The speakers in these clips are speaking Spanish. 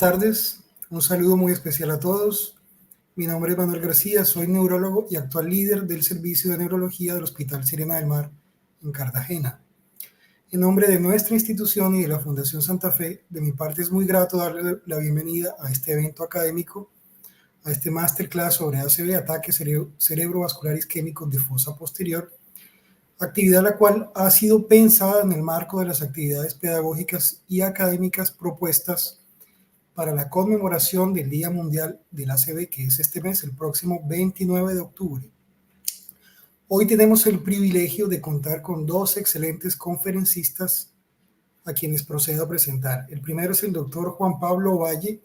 tardes, un saludo muy especial a todos. Mi nombre es Manuel García, soy neurólogo y actual líder del Servicio de Neurología del Hospital Sirena del Mar en Cartagena. En nombre de nuestra institución y de la Fundación Santa Fe, de mi parte es muy grato darle la bienvenida a este evento académico, a este masterclass sobre ACV, ataques cerebrovascular isquémicos de fosa posterior, actividad la cual ha sido pensada en el marco de las actividades pedagógicas y académicas propuestas para la conmemoración del Día Mundial del ACV, que es este mes, el próximo 29 de octubre. Hoy tenemos el privilegio de contar con dos excelentes conferencistas a quienes procedo a presentar. El primero es el doctor Juan Pablo Valle,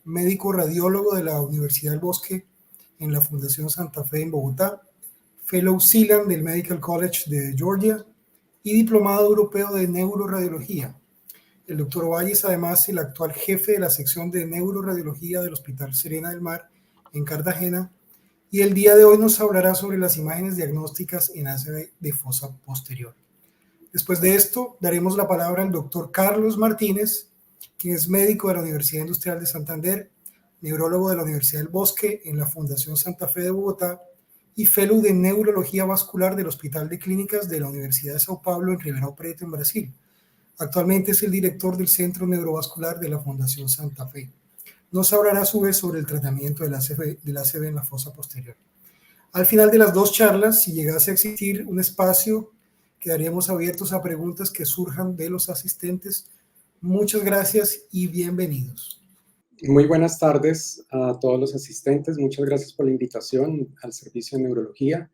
médico radiólogo de la Universidad del Bosque en la Fundación Santa Fe en Bogotá, Fellow Zealand del Medical College de Georgia y diplomado europeo de neuroradiología. El doctor Valle es además el actual jefe de la sección de neuroradiología del Hospital Sirena del Mar en Cartagena y el día de hoy nos hablará sobre las imágenes diagnósticas en ACV de fosa posterior. Después de esto, daremos la palabra al doctor Carlos Martínez, quien es médico de la Universidad Industrial de Santander, neurólogo de la Universidad del Bosque en la Fundación Santa Fe de Bogotá y fellow de neurología vascular del Hospital de Clínicas de la Universidad de Sao Paulo en Ribeirão Preto, en Brasil. Actualmente es el director del Centro Neurovascular de la Fundación Santa Fe. Nos hablará a su vez sobre el tratamiento del ACV en la fosa posterior. Al final de las dos charlas, si llegase a existir un espacio, quedaríamos abiertos a preguntas que surjan de los asistentes. Muchas gracias y bienvenidos. Muy buenas tardes a todos los asistentes. Muchas gracias por la invitación al Servicio de Neurología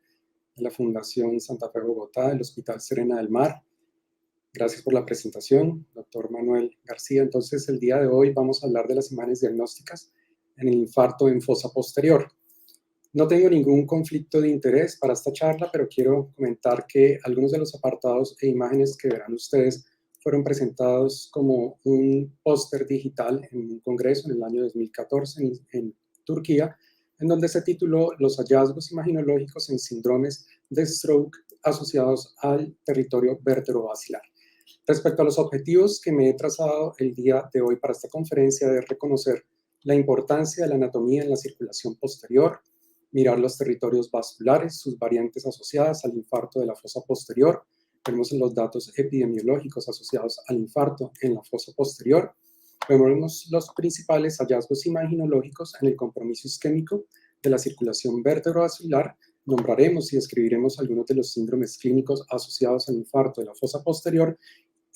de la Fundación Santa Fe Bogotá, del Hospital Sirena del Mar. Gracias por la presentación, doctor Manuel García. Entonces, el día de hoy vamos a hablar de las imágenes diagnósticas en el infarto en fosa posterior. No tengo ningún conflicto de interés para esta charla, pero quiero comentar que algunos de los apartados e imágenes que verán ustedes fueron presentados como un póster digital en un congreso en el año 2014 en Turquía, en donde se tituló Los hallazgos imaginológicos en síndromes de stroke asociados al territorio vertebrovascular. Respecto a los objetivos que me he trazado el día de hoy para esta conferencia, es reconocer la importancia de la anatomía en la circulación posterior, mirar los territorios vasculares, sus variantes asociadas al infarto de la fosa posterior. Vemos los datos epidemiológicos asociados al infarto en la fosa posterior. Vemos los principales hallazgos imaginológicos en el compromiso isquémico de la circulación vertebrovascular. Nombraremos y describiremos algunos de los síndromes clínicos asociados al infarto de la fosa posterior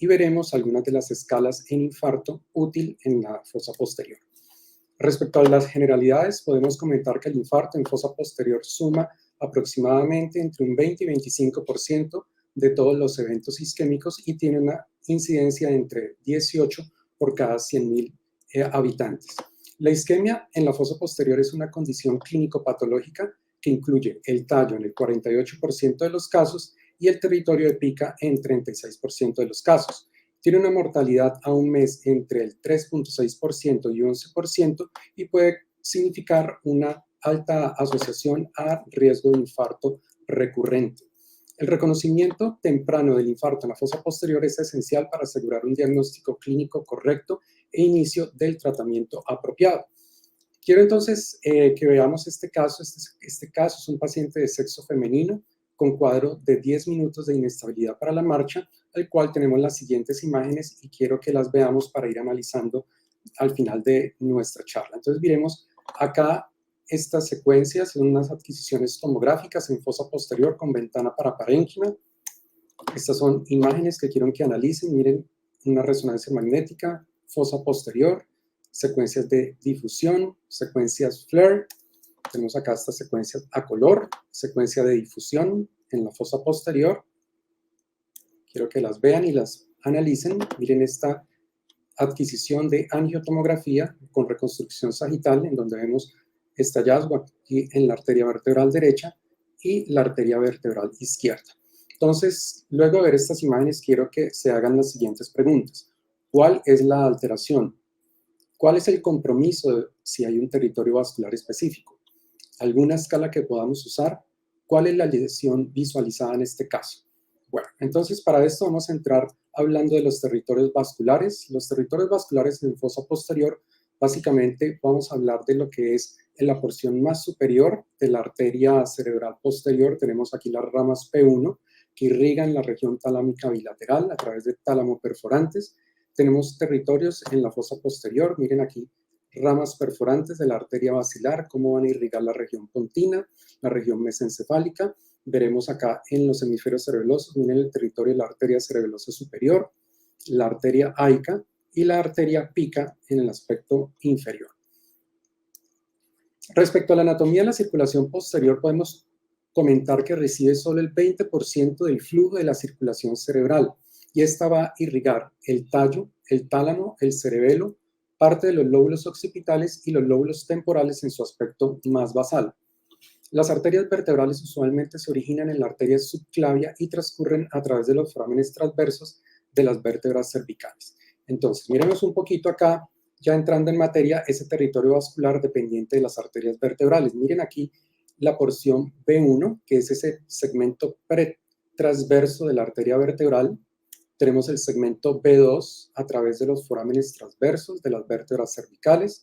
y veremos algunas de las escalas en infarto útil en la fosa posterior. Respecto a las generalidades, podemos comentar que el infarto en fosa posterior suma aproximadamente entre un 20 y 25% de todos los eventos isquémicos y tiene una incidencia de entre 18 por cada 100.000 habitantes. La isquemia en la fosa posterior es una condición clínico-patológica que incluye el tallo en el 48% de los casos y el territorio de pica en 36% de los casos. Tiene una mortalidad a un mes entre el 3.6% y 11% y puede significar una alta asociación a riesgo de infarto recurrente. El reconocimiento temprano del infarto en la fosa posterior es esencial para asegurar un diagnóstico clínico correcto e inicio del tratamiento apropiado. Quiero entonces que veamos este caso. Este caso es un paciente de sexo femenino con cuadro de 10 minutos de inestabilidad para la marcha, al cual tenemos las siguientes imágenes y quiero que las veamos para ir analizando al final de nuestra charla. Entonces, miremos acá estas secuencias, son unas adquisiciones tomográficas en fosa posterior con ventana paraparénquima. Estas son imágenes que quiero que analicen. Miren, una resonancia magnética, fosa posterior, secuencias de difusión, secuencias FLAIR. Tenemos acá estas secuencias a color, secuencia de difusión en la fosa posterior. Quiero que las vean y las analicen. Miren esta adquisición de angiotomografía con reconstrucción sagital, en donde vemos este hallazgo aquí en la arteria vertebral derecha y la arteria vertebral izquierda. Entonces, luego de ver estas imágenes, quiero que se hagan las siguientes preguntas. ¿Cuál es la alteración? ¿Cuál es el compromiso si hay un territorio vascular específico? ¿Alguna escala que podamos usar? ¿Cuál es la lesión visualizada en este caso? Bueno, entonces para esto vamos a entrar hablando de los territorios vasculares. Los territorios vasculares en fosa posterior Básicamente vamos a hablar de lo que es en la porción más superior de la arteria cerebral posterior. Tenemos aquí las ramas P1 que irrigan la región talámica bilateral a través de tálamo perforantes. Tenemos territorios en la fosa posterior, miren aquí, ramas perforantes de la arteria basilar, cómo van a irrigar la región pontina, la región mesencefálica. Veremos acá en los hemisferios cerebelosos, miren el territorio de la arteria cerebelosa superior, la arteria aica y la arteria pica en el aspecto inferior. Respecto a la anatomía de la circulación posterior, podemos comentar que recibe solo el 20% del flujo de la circulación cerebral y esta va a irrigar el tallo, el tálamo, el cerebelo, parte de los lóbulos occipitales y los lóbulos temporales en su aspecto más basal. Las arterias vertebrales usualmente se originan en la arteria subclavia y transcurren a través de los forámenes transversos de las vértebras cervicales. Entonces, miremos un poquito acá, ya entrando en materia, ese territorio vascular dependiente de las arterias vertebrales. Miren aquí la porción B1, que es ese segmento pretransverso de la arteria vertebral. Tenemos el segmento B2 a través de los forámenes transversos de las vértebras cervicales.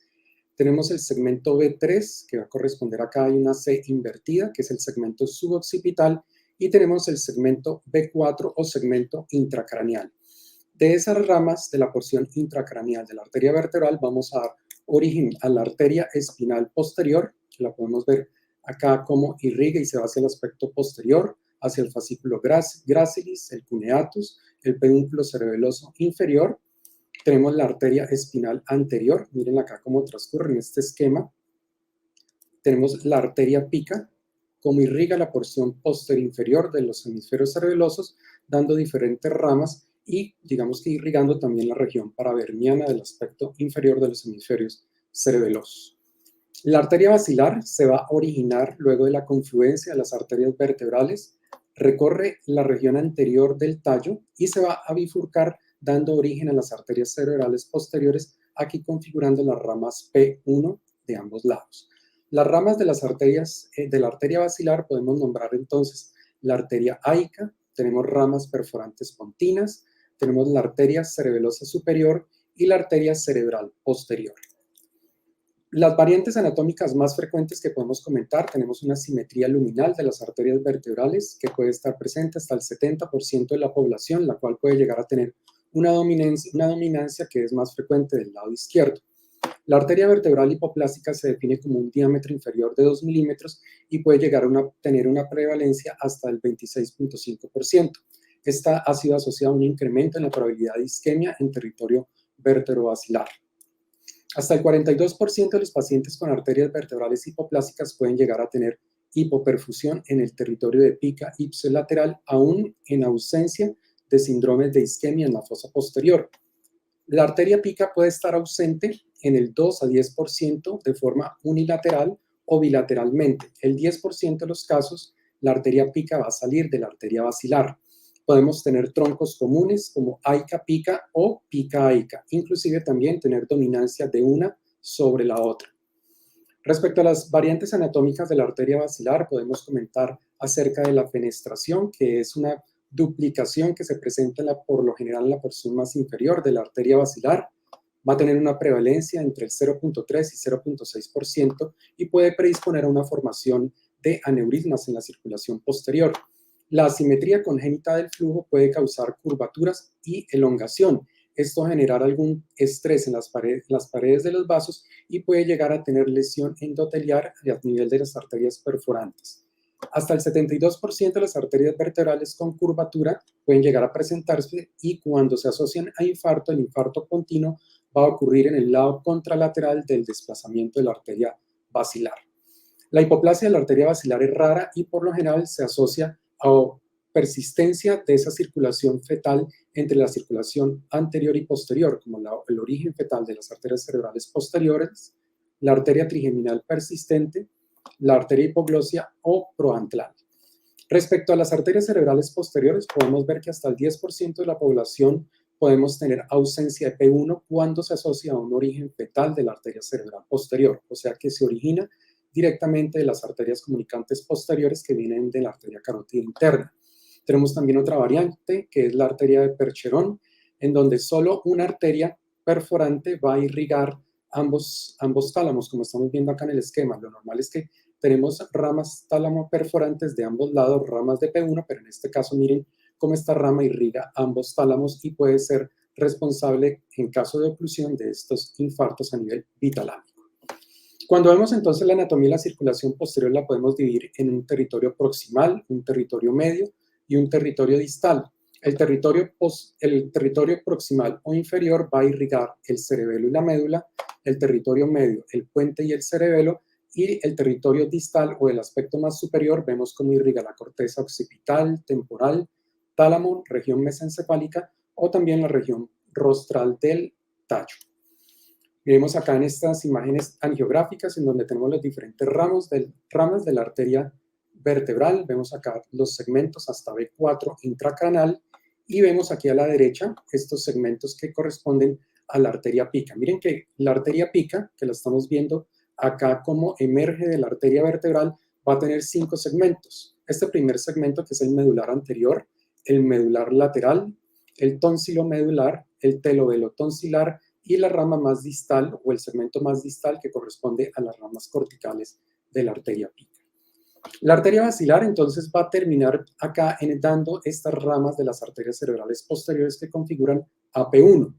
Tenemos el segmento B3, que va a corresponder acá, hay una C invertida, que es el segmento suboccipital, y tenemos el segmento B4 o segmento intracraneal. De esas ramas de la porción intracraneal de la arteria vertebral vamos a dar origen a la arteria espinal posterior, que la podemos ver acá como irriga y se va hacia el aspecto posterior, hacia el fascículo gracilis, el cuneatus, el pedúnculo cerebeloso inferior. Tenemos la arteria espinal anterior, miren acá cómo transcurre en este esquema. Tenemos la arteria pica, como irriga la porción posterior inferior de los hemisferios cerebelosos, dando diferentes ramas y digamos que irrigando también la región paraverniana del aspecto inferior de los hemisferios cerebelosos. La arteria basilar se va a originar luego de la confluencia de las arterias vertebrales, recorre la región anterior del tallo y se va a bifurcar dando origen a las arterias cerebrales posteriores, aquí configurando las ramas P1 de ambos lados. Las ramas de las arterias de la arteria basilar podemos nombrar entonces la arteria aica, tenemos ramas perforantes pontinas, tenemos la arteria cerebelosa superior y la arteria cerebral posterior. Las variantes anatómicas más frecuentes que podemos comentar, tenemos una simetría luminal de las arterias vertebrales que puede estar presente hasta el 70% de la población, la cual puede llegar a tener una dominancia que es más frecuente del lado izquierdo. La arteria vertebral hipoplásica se define como un diámetro inferior de 2 milímetros y puede llegar a tener una prevalencia hasta el 26.5%. Esta ha sido asociada a un incremento en la probabilidad de isquemia en territorio vertebrovascular. Hasta el 42% de los pacientes con arterias vertebrales hipoplásicas pueden llegar a tener hipoperfusión en el territorio de pica ipsilateral, aún en ausencia de síndromes de isquemia en la fosa posterior. La arteria pica puede estar ausente en el 2 a 10% de forma unilateral o bilateralmente. El 10% de los casos, la arteria pica va a salir de la arteria basilar. Podemos tener troncos comunes como aica-pica o pica-aica, inclusive también tener dominancia de una sobre la otra. Respecto a las variantes anatómicas de la arteria basilar, podemos comentar acerca de la fenestración, que es una duplicación que se presenta por lo general en la porción más inferior de la arteria basilar. Va a tener una prevalencia entre el 0.3 y 0.6% y puede predisponer a una formación de aneurismas en la circulación posterior. La asimetría congénita del flujo puede causar curvaturas y elongación. Esto generará algún estrés en las paredes de los vasos y puede llegar a tener lesión endoteliar a nivel de las arterias perforantes. Hasta el 72% de las arterias vertebrales con curvatura pueden llegar a presentarse y cuando se asocian a infarto, el infarto continuo va a ocurrir en el lado contralateral del desplazamiento de la arteria basilar. La hipoplasia de la arteria basilar es rara y por lo general se asocia a persistencia de esa circulación fetal entre la circulación anterior y posterior, como el origen fetal de las arterias cerebrales posteriores, la arteria trigeminal persistente, la arteria hipoglósia o proantral. Respecto a las arterias cerebrales posteriores, podemos ver que hasta el 10% de la población podemos tener ausencia de P1 cuando se asocia a un origen fetal de la arteria cerebral posterior, o sea que se origina directamente de las arterias comunicantes posteriores que vienen de la arteria carótida interna. Tenemos también otra variante que es la arteria de Percherón, en donde solo una arteria perforante va a irrigar ambos tálamos, como estamos viendo acá en el esquema. Lo normal es que tenemos ramas tálamo perforantes de ambos lados, ramas de P1, pero en este caso miren cómo esta rama irriga ambos tálamos y puede ser responsable en caso de oclusión de estos infartos a nivel bitalámico. Cuando vemos entonces la anatomía de la circulación posterior, la podemos dividir en un territorio proximal, un territorio medio y un territorio distal. El territorio proximal o inferior va a irrigar el cerebelo y la médula, el territorio medio, el puente y el cerebelo, y el territorio distal o el aspecto más superior vemos cómo irriga la corteza occipital, temporal, tálamo, región mesencefálica o también la región rostral del tallo. Vemos acá en estas imágenes angiográficas en donde tenemos los diferentes ramas de la arteria vertebral. Vemos acá los segmentos hasta B4 intracranal y vemos aquí a la derecha estos segmentos que corresponden a la arteria pica. Miren que la arteria pica, que la estamos viendo acá como emerge de la arteria vertebral, va a tener 5 segmentos. Este primer segmento, que es el medular anterior, el medular lateral, el tonsilomedular, el telovelotonsilar y la rama más distal o el segmento más distal que corresponde a las ramas corticales de la arteria pica. La arteria basilar entonces va a terminar acá dando estas ramas de las arterias cerebrales posteriores que configuran AP1.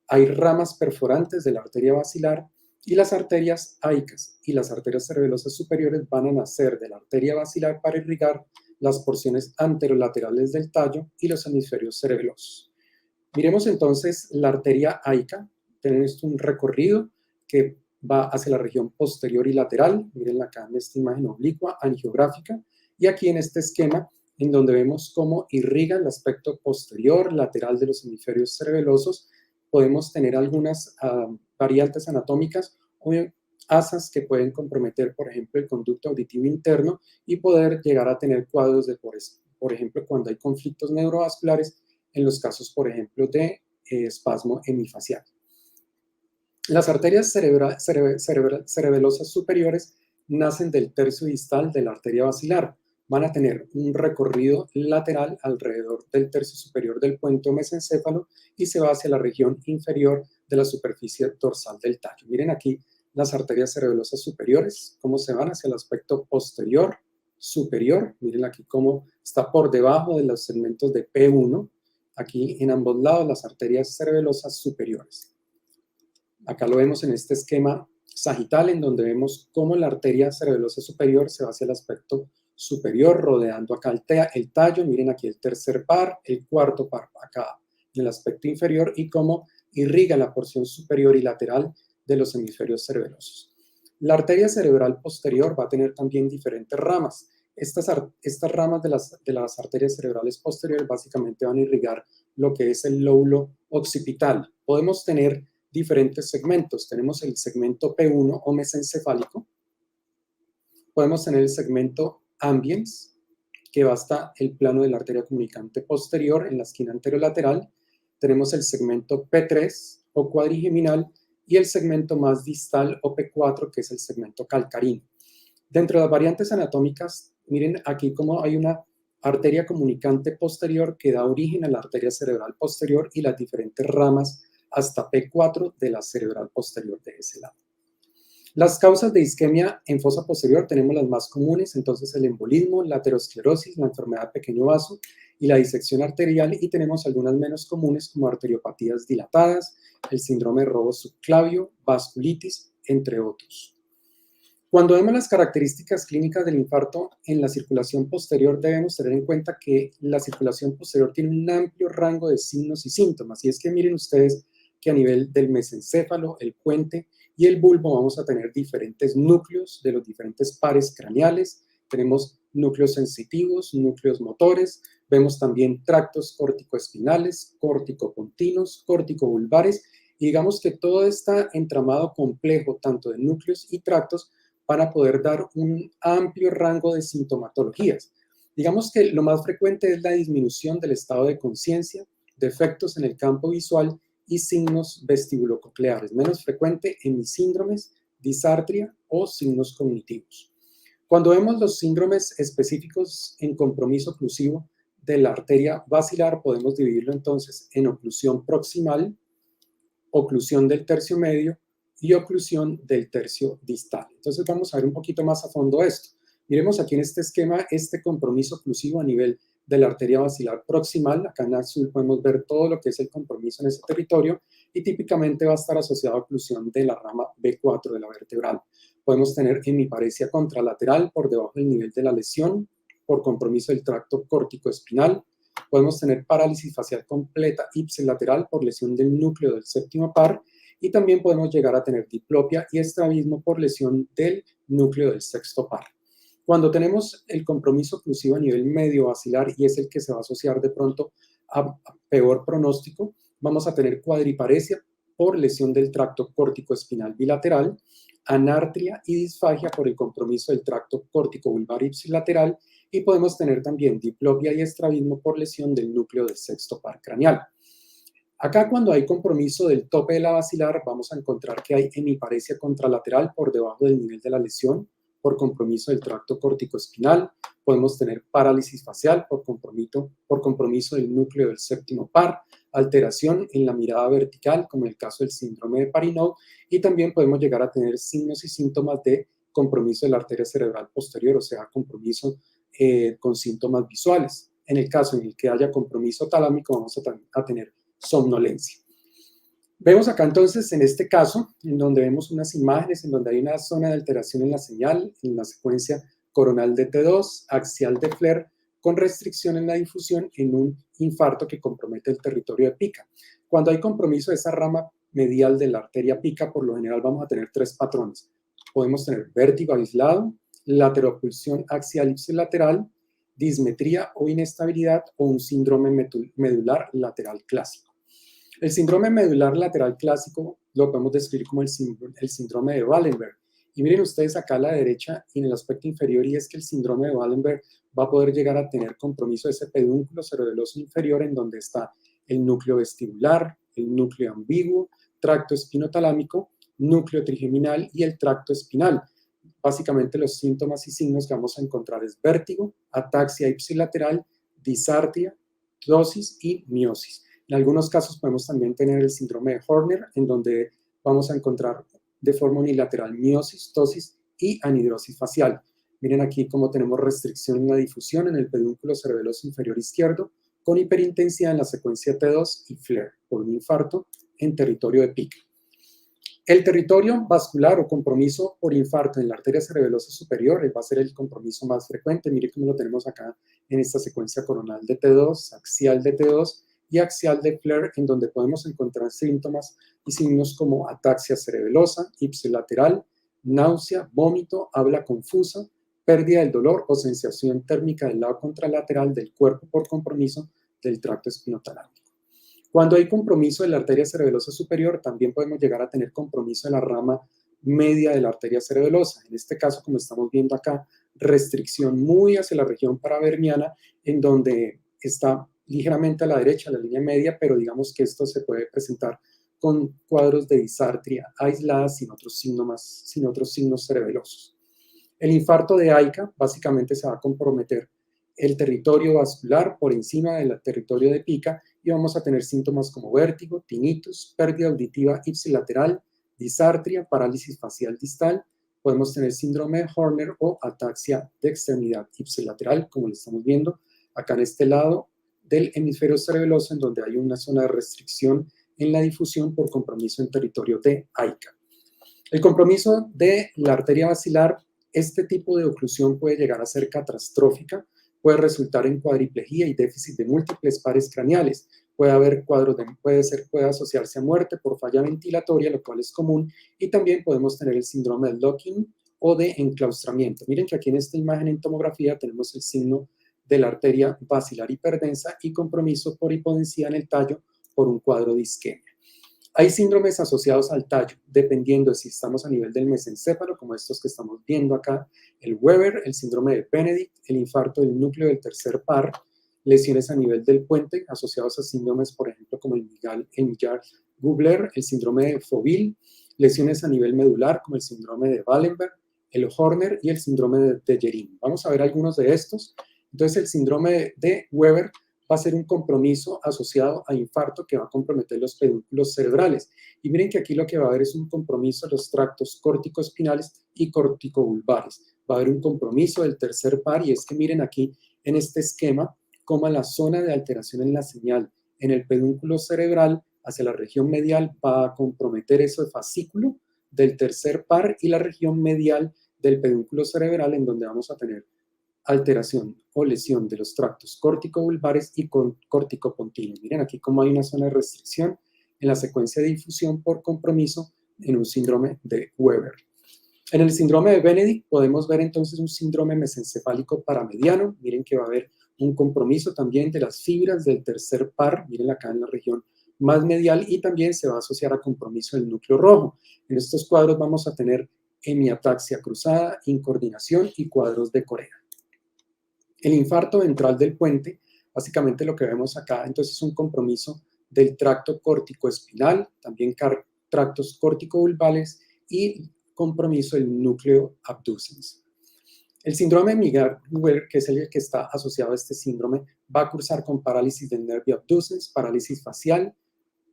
Hay ramas perforantes de la arteria basilar y las arterias aicas y las arterias cerebelosas superiores van a nacer de la arteria basilar para irrigar las porciones anterolaterales del tallo y los hemisferios cerebelosos. Miremos entonces la arteria aica. Tenemos un recorrido que va hacia la región posterior y lateral. Miren acá en esta imagen oblicua, angiográfica, y aquí en este esquema en donde vemos cómo irriga el aspecto posterior, lateral de los hemisferios cerebelosos. Podemos tener algunas variantes anatómicas o asas que pueden comprometer, por ejemplo, el conducto auditivo interno y poder llegar a tener cuadros de, por ejemplo, cuando hay conflictos neurovasculares, en los casos, por ejemplo, de espasmo hemifacial. Las arterias cerebelosas superiores nacen del tercio distal de la arteria basilar. Van a tener un recorrido lateral alrededor del tercio superior del puente o mesencéfalo y se va hacia la región inferior de la superficie dorsal del tallo. Miren aquí las arterias cerebelosas superiores, cómo se van hacia el aspecto posterior, superior. Miren aquí cómo está por debajo de los segmentos de P1. Aquí en ambos lados las arterias cerebelosas superiores. Acá lo vemos en este esquema sagital en donde vemos cómo la arteria cerebelosa superior se va hacia el aspecto superior, rodeando acá el tallo. Miren aquí el tercer par, el cuarto par acá en el aspecto inferior y cómo irriga la porción superior y lateral de los hemisferios cerebelosos. La arteria cerebral posterior va a tener también diferentes ramas. Estas ramas de las arterias cerebrales posteriores básicamente van a irrigar lo que es el lóbulo occipital. Podemos tener diferentes segmentos. Tenemos el segmento P1 o mesencefálico. Podemos tener el segmento ambiens, que va hasta el plano de la arteria comunicante posterior en la esquina anterolateral. Tenemos el segmento P3 o cuadrigeminal y el segmento más distal o P4, que es el segmento calcarino. Dentro de las variantes anatómicas, miren aquí cómo hay una arteria comunicante posterior que da origen a la arteria cerebral posterior y las diferentes ramas hasta P4 de la cerebral posterior de ese lado. Las causas de isquemia en fosa posterior tenemos las más comunes, entonces el embolismo, la aterosclerosis, la enfermedad de pequeño vaso y la disección arterial, y tenemos algunas menos comunes como arteriopatías dilatadas, el síndrome de robo subclavio, vasculitis, entre otros. Cuando vemos las características clínicas del infarto en la circulación posterior, debemos tener en cuenta que la circulación posterior tiene un amplio rango de signos y síntomas, y es que miren ustedes que a nivel del mesencéfalo, el puente y el bulbo vamos a tener diferentes núcleos de los diferentes pares craneales. Tenemos núcleos sensitivos, núcleos motores, vemos también tractos córtico-espinales, córtico-pontinos, córtico-vulvares, y digamos que todo está entramado complejo tanto de núcleos y tractos para poder dar un amplio rango de sintomatologías. Digamos que lo más frecuente es la disminución del estado de conciencia, defectos en el campo visual y signos vestibulococleares, menos frecuente en síndromes, disartria o signos cognitivos. Cuando vemos los síndromes específicos en compromiso oclusivo de la arteria basilar, podemos dividirlo entonces en oclusión proximal, oclusión del tercio medio y oclusión del tercio distal. Entonces vamos a ver un poquito más a fondo esto. Miremos aquí en este esquema este compromiso oclusivo a nivel de la arteria basilar proximal. Acá en azul podemos ver todo lo que es el compromiso en ese territorio y típicamente va a estar asociado a oclusión de la rama B4 de la vertebral. Podemos tener hemiparesia contralateral por debajo del nivel de la lesión por compromiso del tracto córtico-espinal. Podemos tener parálisis facial completa ipsilateral por lesión del núcleo del séptimo par y también podemos llegar a tener diplopia y estrabismo por lesión del núcleo del sexto par. Cuando tenemos el compromiso oclusivo a nivel medio basilar y es el que se va a asociar de pronto a peor pronóstico, vamos a tener cuadriparesia por lesión del tracto córtico-espinal bilateral, anartria y disfagia por el compromiso del tracto córtico-vulvar ipsilateral y podemos tener también diplopia y estrabismo por lesión del núcleo del sexto par craneal. Acá cuando hay compromiso del tope de la basilar vamos a encontrar que hay hemiparesia contralateral por debajo del nivel de la lesión por compromiso del tracto córtico-espinal, podemos tener parálisis facial por compromiso del núcleo del séptimo par, alteración en la mirada vertical como en el caso del síndrome de Parinot y también podemos llegar a tener signos y síntomas de compromiso de la arteria cerebral posterior, o sea, compromiso con síntomas visuales. En el caso en el que haya compromiso talámico vamos a tener somnolencia. Vemos acá entonces en este caso, en donde vemos unas imágenes en donde hay una zona de alteración en la señal, en la secuencia coronal de T2, axial de Flair, con restricción en la difusión en un infarto que compromete el territorio de pica. Cuando hay compromiso de esa rama medial de la arteria pica, por lo general vamos a tener tres patrones. Podemos tener vértigo aislado, lateroclusión axial ipsilateral, dismetría o inestabilidad o un síndrome medular lateral clásico. El síndrome medular lateral clásico lo podemos describir como el síndrome de Wallenberg. Y miren ustedes acá a la derecha y en el aspecto inferior, y es que el síndrome de Wallenberg va a poder llegar a tener compromiso de ese pedúnculo cerebeloso inferior en donde está el núcleo vestibular, el núcleo ambiguo, tracto espinotalámico, núcleo trigeminal y el tracto espinal. Básicamente los síntomas y signos que vamos a encontrar es vértigo, ataxia ipsilateral, disartria, ptosis y miosis. En algunos casos podemos también tener el síndrome de Horner, en donde vamos a encontrar de forma unilateral miosis, ptosis y anhidrosis facial. Miren aquí cómo tenemos restricción en la difusión en el pedúnculo cerebeloso inferior izquierdo, con hiperintensidad en la secuencia T2 y FLAIR, por un infarto en territorio de pica. El territorio vascular o compromiso por infarto en la arteria cerebelosa superior va a ser el compromiso más frecuente. Miren cómo lo tenemos acá en esta secuencia coronal de T2, axial de T2, y axial de Flair, en donde podemos encontrar síntomas y signos como ataxia cerebelosa, ipsilateral, náusea, vómito, habla confusa, pérdida del dolor o sensación térmica del lado contralateral del cuerpo por compromiso del tracto espinotalámico. Cuando hay compromiso de la arteria cerebelosa superior, también podemos llegar a tener compromiso de la rama media de la arteria cerebelosa. En este caso, como estamos viendo acá, restricción muy hacia la región paraverniana, en donde está ligeramente a la derecha, la línea media, pero digamos que esto se puede presentar con cuadros de disartria aislada sin otros signos cerebelosos. El infarto de AICA básicamente se va a comprometer el territorio vascular por encima del territorio de pica y vamos a tener síntomas como vértigo, tinnitus, pérdida auditiva ipsilateral, disartria, parálisis facial distal. Podemos tener síndrome de Horner o ataxia de extremidad ipsilateral, como lo estamos viendo acá en este lado del hemisferio cerebeloso, en donde hay una zona de restricción en la difusión por compromiso en territorio de AICA. El compromiso de la arteria basilar, este tipo de oclusión puede llegar a ser catastrófica, puede resultar en cuadriplejía y déficit de múltiples pares craneales, puede haber puede asociarse a muerte por falla ventilatoria, lo cual es común, y también podemos tener el síndrome de locking o de enclaustramiento. Miren que aquí en esta imagen en tomografía tenemos el signo de la arteria basilar hiperdensa y compromiso por hipodensidad en el tallo por un cuadro de isquemia. Hay síndromes asociados al tallo, dependiendo de si estamos a nivel del mesencéfalo, como estos que estamos viendo acá, el Weber, el síndrome de Benedict, el infarto del núcleo del tercer par, lesiones a nivel del puente, asociados a síndromes, por ejemplo, como el Millar-Gubler, el síndrome de Foville, lesiones a nivel medular, como el síndrome de Wallenberg, el Horner y el síndrome de Dejerin. Vamos a ver algunos de estos. Entonces, el síndrome de Weber va a ser un compromiso asociado a infarto que va a comprometer los pedúnculos cerebrales. Y miren que aquí lo que va a haber es un compromiso de los tractos córtico-espinales y corticovulvares. Va a haber un compromiso del tercer par, y es que miren aquí en este esquema cómo la zona de alteración en la señal en el pedúnculo cerebral hacia la región medial va a comprometer ese fascículo del tercer par y la región medial del pedúnculo cerebral, en donde vamos a tener alteración o lesión de los tractos córtico-vulvares y córtico-pontinos. Miren aquí cómo hay una zona de restricción en la secuencia de difusión por compromiso en un síndrome de Weber. En el síndrome de Benedict podemos ver entonces un síndrome mesencefálico paramediano. Miren que va a haber un compromiso también de las fibras del tercer par, miren acá en la región más medial, y también se va a asociar a compromiso del núcleo rojo. En estos cuadros vamos a tener hemiataxia cruzada, incoordinación y cuadros de Corea. El infarto ventral del puente, básicamente lo que vemos acá, entonces es un compromiso del tracto córtico-espinal, también tractos córtico-vulvales y compromiso del núcleo abducens. El síndrome de Miguel-Weber, que es el que está asociado a este síndrome, va a cursar con parálisis del nervio abducens, parálisis facial,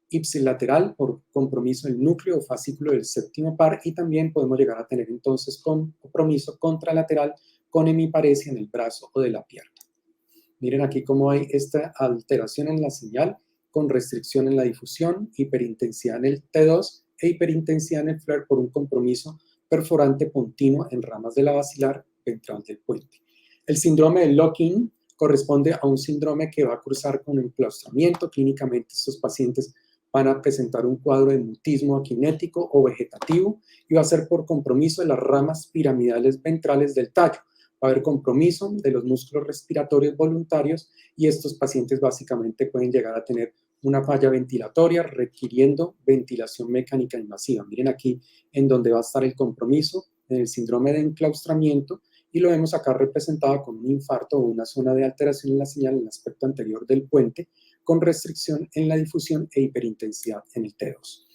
ipsilateral por compromiso del núcleo o fascículo del séptimo par, y también podemos llegar a tener entonces compromiso contralateral con hemiparesia en el brazo o de la pierna. Miren aquí cómo hay esta alteración en la señal con restricción en la difusión, hiperintensidad en el T2 e hiperintensidad en el FLAIR por un compromiso perforante continuo en ramas de la basilar ventral del puente. El síndrome de Lock-in corresponde a un síndrome que va a cursar con enclaustramiento. Clínicamente estos pacientes van a presentar un cuadro de mutismo aquinético o vegetativo y va a ser por compromiso de las ramas piramidales ventrales del tallo. Va a haber compromiso de los músculos respiratorios voluntarios y estos pacientes básicamente pueden llegar a tener una falla ventilatoria requiriendo ventilación mecánica invasiva. Miren aquí en donde va a estar el compromiso en el síndrome de enclaustramiento, y lo vemos acá representado con un infarto o una zona de alteración en la señal en el aspecto anterior del puente, con restricción en la difusión e hiperintensidad en el T2.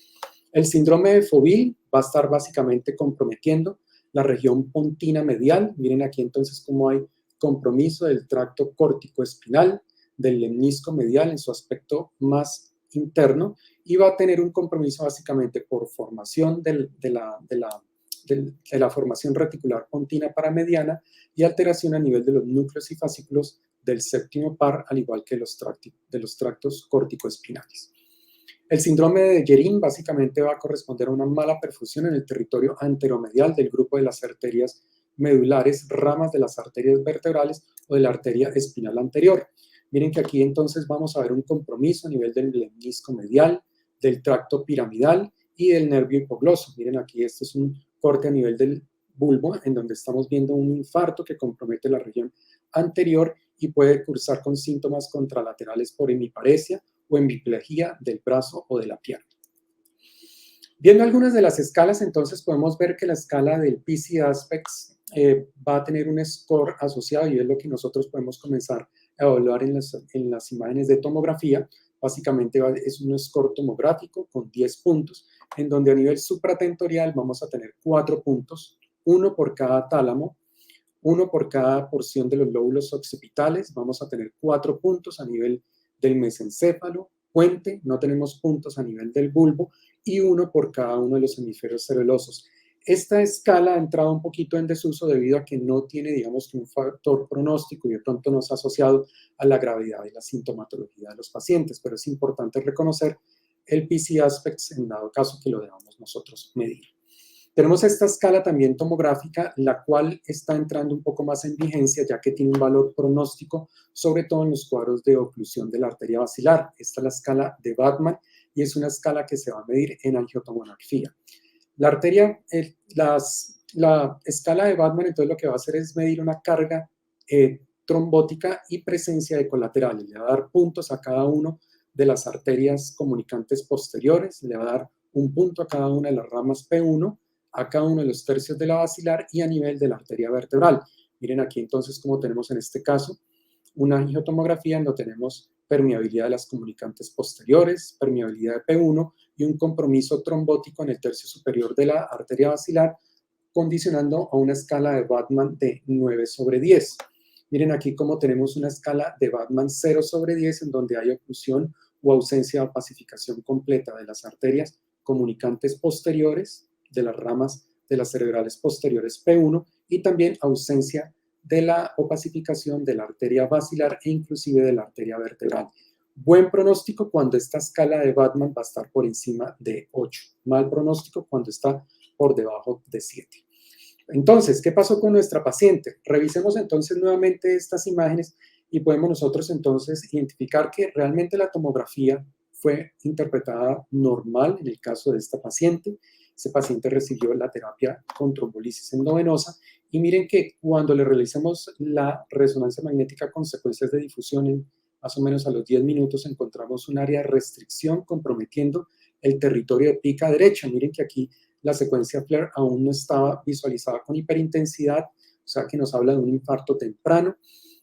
El síndrome de Foville va a estar básicamente comprometiendo la región pontina medial. Miren aquí entonces cómo hay compromiso del tracto córtico-espinal, del lemnisco medial en su aspecto más interno, y va a tener un compromiso básicamente por formación de la formación reticular pontina paramediana y alteración a nivel de los núcleos y fascículos del séptimo par, al igual que de los tractos córtico-espinales. El síndrome de Guerin básicamente va a corresponder a una mala perfusión en el territorio anteromedial del grupo de las arterias medulares, ramas de las arterias vertebrales o de la arteria espinal anterior. Miren que aquí entonces vamos a ver un compromiso a nivel del lemnisco medial, del tracto piramidal y del nervio hipogloso. Miren aquí, este es un corte a nivel del bulbo en donde estamos viendo un infarto que compromete la región anterior y puede cursar con síntomas contralaterales por hemiparesia o hemiplegia del brazo o de la pierna. Viendo algunas de las escalas, entonces podemos ver que la escala del PC Aspects va a tener un score asociado, y es lo que nosotros podemos comenzar a evaluar en las imágenes de tomografía. Básicamente es un score tomográfico con 10 puntos, en donde a nivel supratentorial vamos a tener 4 puntos, uno por cada tálamo, uno por cada porción de los lóbulos occipitales. Vamos a tener 4 puntos a nivel del mesencéfalo, puente, no tenemos puntos a nivel del bulbo, y uno por cada uno de los hemisferios cerebelosos. Esta escala ha entrado un poquito en desuso debido a que no tiene, digamos, un factor pronóstico y de pronto no se ha asociado a la gravedad y la sintomatología de los pacientes, pero es importante reconocer el PC Aspects en dado caso que lo debamos nosotros medir. Tenemos esta escala también tomográfica, la cual está entrando un poco más en vigencia, ya que tiene un valor pronóstico, sobre todo en los cuadros de oclusión de la arteria basilar. Esta es la escala de Batman y es una escala que se va a medir en angiotomografía. La escala de Batman, entonces, lo que va a hacer es medir una carga trombótica y presencia de colaterales. Le va a dar puntos a cada uno de las arterias comunicantes posteriores, le va a dar un punto a cada una de las ramas P1, a cada uno de los tercios de la basilar y a nivel de la arteria vertebral. Miren aquí entonces cómo tenemos en este caso una angiotomografía en donde tenemos permeabilidad de las comunicantes posteriores, permeabilidad de P1 y un compromiso trombótico en el tercio superior de la arteria basilar, condicionando a una escala de Batman de 9/10. Miren aquí cómo tenemos una escala de Batman 0/10 en donde hay oclusión o ausencia de opacificación completa de las arterias comunicantes posteriores, de las ramas de las cerebrales posteriores P1 y también ausencia de la opacificación de la arteria basilar e inclusive de la arteria vertebral. Buen pronóstico cuando esta escala de Batman va a estar por encima de 8. Mal pronóstico cuando está por debajo de 7. Entonces, ¿qué pasó con nuestra paciente? Revisemos entonces nuevamente estas imágenes y podemos nosotros entonces identificar que realmente la tomografía fue interpretada normal en el caso de esta paciente. Ese paciente recibió la terapia con trombolisis endovenosa y miren que cuando le realizamos la resonancia magnética con secuencias de difusión en más o menos a los 10 minutos encontramos un área de restricción comprometiendo el territorio de pica derecha. Miren que aquí la secuencia FLAIR aún no estaba visualizada con hiperintensidad, o sea que nos habla de un infarto temprano.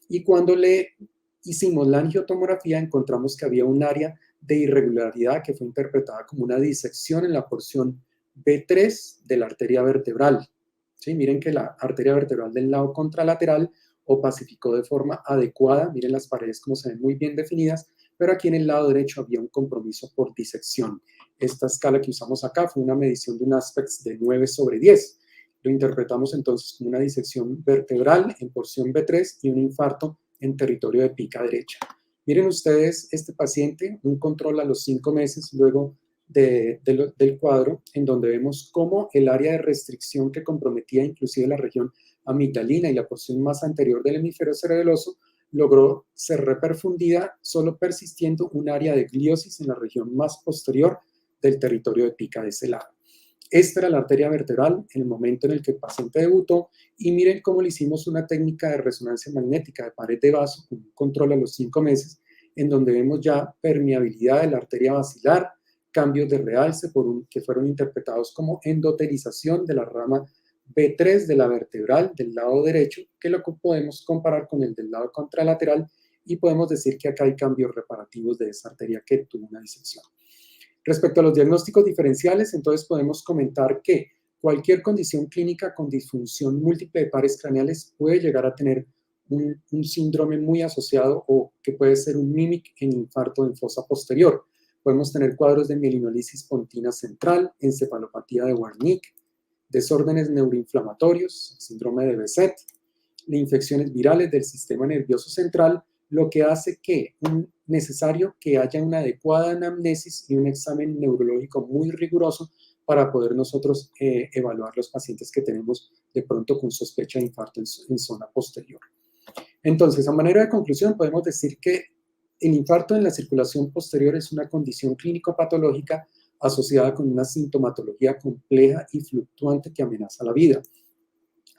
Y cuando le hicimos la angiotomografía encontramos que había un área de irregularidad que fue interpretada como una disección en la porción B3 de la arteria vertebral. ¿Sí? Miren que la arteria vertebral del lado contralateral opacificó de forma adecuada, miren las paredes como se ven muy bien definidas, pero aquí en el lado derecho había un compromiso por disección. Esta escala que usamos acá fue una medición de un aspects de 9/10. Lo interpretamos entonces como una disección vertebral en porción B3 y un infarto en territorio de pica derecha. Miren ustedes este paciente, un control a los 5 meses luego del cuadro, en donde vemos cómo el área de restricción que comprometía inclusive la región amigdalina y la porción más anterior del hemisferio cerebeloso logró ser reperfundida, solo persistiendo un área de gliosis en la región más posterior del territorio de pica de ese lado. Esta era la arteria vertebral en el momento en el que el paciente debutó y miren cómo le hicimos una técnica de resonancia magnética de pared de vaso con un control a los 5 meses, en donde vemos ya permeabilidad de la arteria basilar, cambios de realce que fueron interpretados como endotelización de la rama B3 de la vertebral del lado derecho, que lo podemos comparar con el del lado contralateral y podemos decir que acá hay cambios reparativos de esa arteria que tuvo una disección. Respecto a los diagnósticos diferenciales, entonces podemos comentar que cualquier condición clínica con disfunción múltiple de pares craneales puede llegar a tener un síndrome muy asociado o que puede ser un MIMIC en infarto en fosa posterior. Podemos tener cuadros de mielinolisis pontina central, encefalopatía de Wernicke, desórdenes neuroinflamatorios, síndrome de Behçet, infecciones virales del sistema nervioso central, lo que hace que necesario que haya una adecuada anamnesis y un examen neurológico muy riguroso para poder nosotros evaluar los pacientes que tenemos de pronto con sospecha de infarto en zona posterior. Entonces, a manera de conclusión, podemos decir que el infarto en la circulación posterior es una condición clínico-patológica asociada con una sintomatología compleja y fluctuante que amenaza la vida.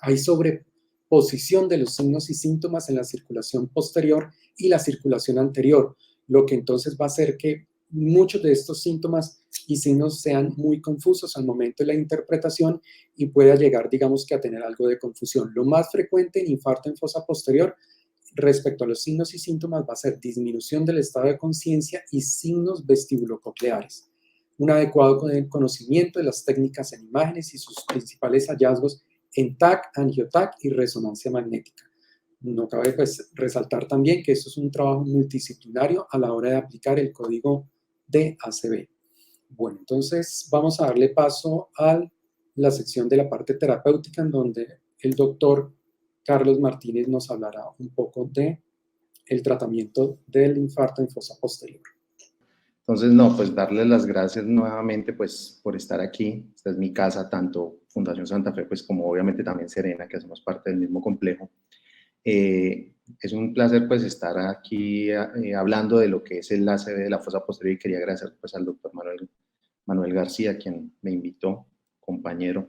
Hay sobreposición de los signos y síntomas en la circulación posterior y la circulación anterior, lo que entonces va a hacer que muchos de estos síntomas y signos sean muy confusos al momento de la interpretación y pueda llegar, digamos que a tener algo de confusión. Lo más frecuente en infarto en fosa posterior respecto a los signos y síntomas va a ser disminución del estado de conciencia y signos vestibulococleares. Un adecuado conocimiento de las técnicas en imágenes y sus principales hallazgos en TAC, angio-TAC y resonancia magnética. No cabe pues resaltar también que esto es un trabajo multidisciplinario a la hora de aplicar el código de ACB. Bueno, entonces vamos a darle paso a la sección de la parte terapéutica en donde el doctor Carlos Martínez nos hablará un poco de el tratamiento del infarto en fosa posterior. Entonces, no, pues darles las gracias nuevamente pues por estar aquí. Esta es mi casa, tanto Fundación Santa Fe pues como obviamente también Serena, que hacemos parte del mismo complejo. Es un placer pues estar aquí hablando de lo que es el ACV de la fosa posterior y quería agradecer pues al doctor Manuel García, quien me invitó, compañero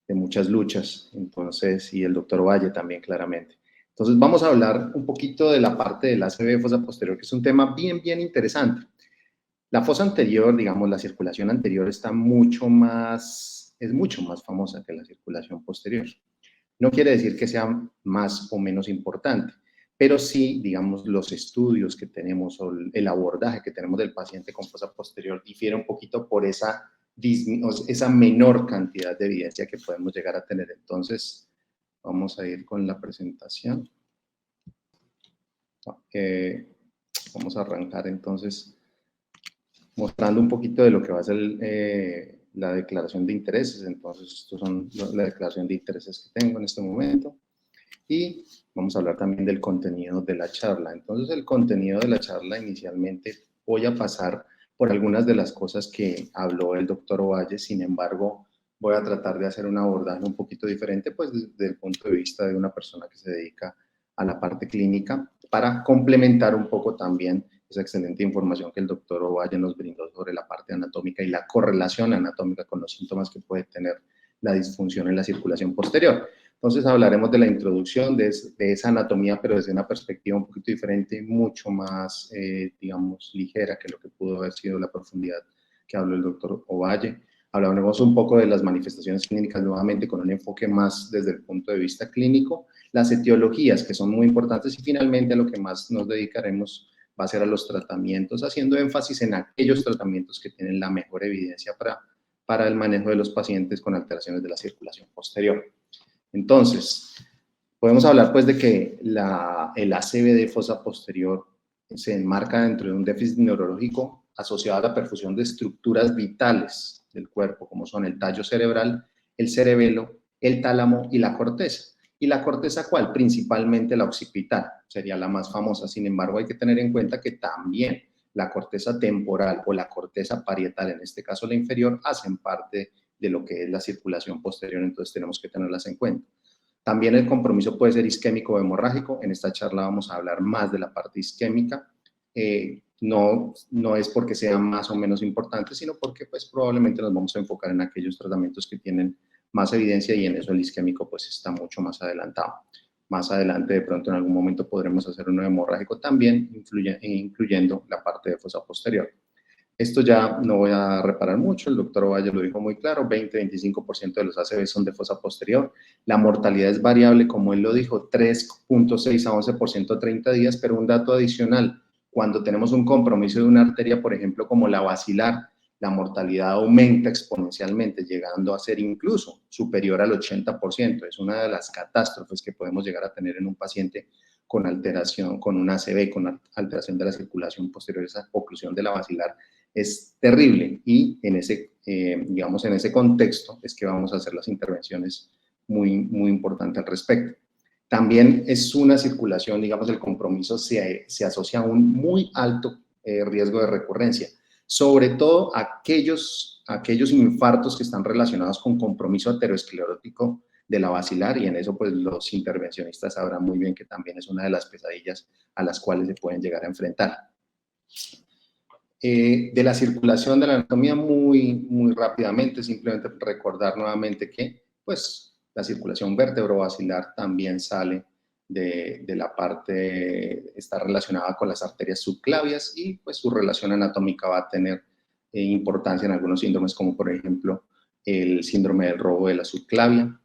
de muchas luchas, entonces, y el doctor Valle también claramente. Entonces vamos a hablar un poquito de la parte del ACV de fosa posterior, que es un tema bien interesante. La fosa anterior, digamos, la circulación anterior es mucho más famosa que la circulación posterior. No quiere decir que sea más o menos importante, pero sí, digamos, los estudios que tenemos o el abordaje que tenemos del paciente con fosa posterior difiere un poquito por esa menor cantidad de evidencia que podemos llegar a tener. Entonces, vamos a ir con la presentación. Vamos a arrancar entonces mostrando un poquito de lo que va a ser la declaración de intereses. Entonces, estos son la declaración de intereses que tengo en este momento. Y vamos a hablar también del contenido de la charla. Entonces, el contenido de la charla, inicialmente voy a pasar por algunas de las cosas que habló el doctor Ovalle. Sin embargo, voy a tratar de hacer un abordaje un poquito diferente, pues desde el punto de vista de una persona que se dedica a la parte clínica, para complementar un poco también esa excelente información que el doctor Ovalle nos brindó sobre la parte anatómica y la correlación anatómica con los síntomas que puede tener la disfunción en la circulación posterior. Entonces hablaremos de la introducción de esa anatomía, pero desde una perspectiva un poquito diferente, mucho más, digamos, ligera que lo que pudo haber sido la profundidad que habló el doctor Ovalle. Hablaremos un poco de las manifestaciones clínicas nuevamente con un enfoque más desde el punto de vista clínico, las etiologías que son muy importantes y finalmente a lo que más nos dedicaremos va a ser a los tratamientos, haciendo énfasis en aquellos tratamientos que tienen la mejor evidencia para el manejo de los pacientes con alteraciones de la circulación posterior. Entonces, podemos hablar pues de que el ACV de fosa posterior se enmarca dentro de un déficit neurológico asociado a la perfusión de estructuras vitales del cuerpo, como son el tallo cerebral, el cerebelo, el tálamo y la corteza. ¿Y la corteza cuál? Principalmente la occipital, sería la más famosa. Sin embargo, hay que tener en cuenta que también la corteza temporal o la corteza parietal, en este caso la inferior, hacen parte de lo que es la circulación posterior, entonces tenemos que tenerlas en cuenta. También el compromiso puede ser isquémico o hemorrágico. En esta charla vamos a hablar más de la parte isquémica. No es porque sea más o menos importante, sino porque pues probablemente nos vamos a enfocar en aquellos tratamientos que tienen más evidencia y en eso el isquémico pues está mucho más adelantado. Más adelante de pronto en algún momento podremos hacer uno hemorrágico también, incluyendo la parte de fosa posterior. Esto ya no voy a reparar mucho, el doctor Ovalle lo dijo muy claro, 20-25% de los ACV son de fosa posterior. La mortalidad es variable, como él lo dijo, 3.6 a 11% a 30 días, pero un dato adicional, cuando tenemos un compromiso de una arteria, por ejemplo, como la basilar, la mortalidad aumenta exponencialmente, llegando a ser incluso superior al 80%. Es una de las catástrofes que podemos llegar a tener en un paciente con alteración, con un ACV, con alteración de la circulación posterior, esa oclusión de la basilar es terrible y en ese, digamos, en ese contexto es que vamos a hacer las intervenciones muy, muy importantes al respecto. También es una circulación, digamos, el compromiso se asocia a un muy alto riesgo de recurrencia, sobre todo aquellos infartos que están relacionados con compromiso aterosclerótico de la basilar, y en eso pues los intervencionistas sabrán muy bien que también es una de las pesadillas a las cuales se pueden llegar a enfrentar. De la circulación de la anatomía muy rápidamente, simplemente recordar nuevamente que pues la circulación vértebro-basilar también sale de la parte, está relacionada con las arterias subclavias y pues su relación anatómica va a tener importancia en algunos síndromes como por ejemplo el síndrome del robo de la subclavia.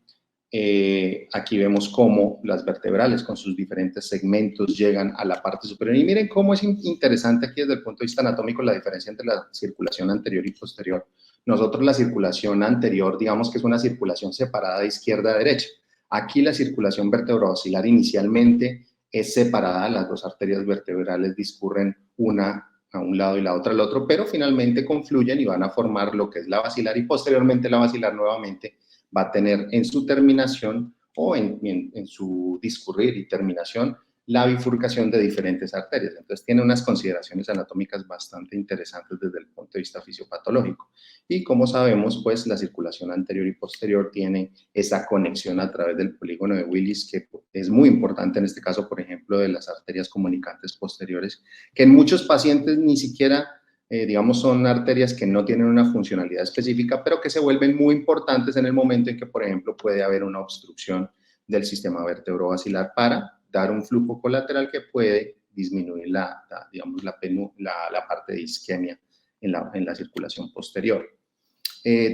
Aquí vemos cómo las vertebrales con sus diferentes segmentos llegan a la parte superior. Y miren cómo es interesante aquí desde el punto de vista anatómico la diferencia entre la circulación anterior y posterior. Nosotros la circulación anterior, digamos que es una circulación separada de izquierda a derecha. Aquí la circulación vertebrobasilar inicialmente es separada, las dos arterias vertebrales discurren una a un lado y la otra al otro, pero finalmente confluyen y van a formar lo que es la basilar y posteriormente la basilar nuevamente va a tener en su terminación o en su discurrir y terminación la bifurcación de diferentes arterias. Entonces tiene unas consideraciones anatómicas bastante interesantes desde el punto de vista fisiopatológico. Y como sabemos, pues la circulación anterior y posterior tiene esa conexión a través del polígono de Willis, que es muy importante en este caso, por ejemplo, de las arterias comunicantes posteriores, que en muchos pacientes ni siquiera digamos, son arterias que no tienen una funcionalidad específica, pero que se vuelven muy importantes en el momento en que, por ejemplo, puede haber una obstrucción del sistema vertebrovascular para dar un flujo colateral que puede disminuir digamos, la parte de isquemia en la circulación posterior.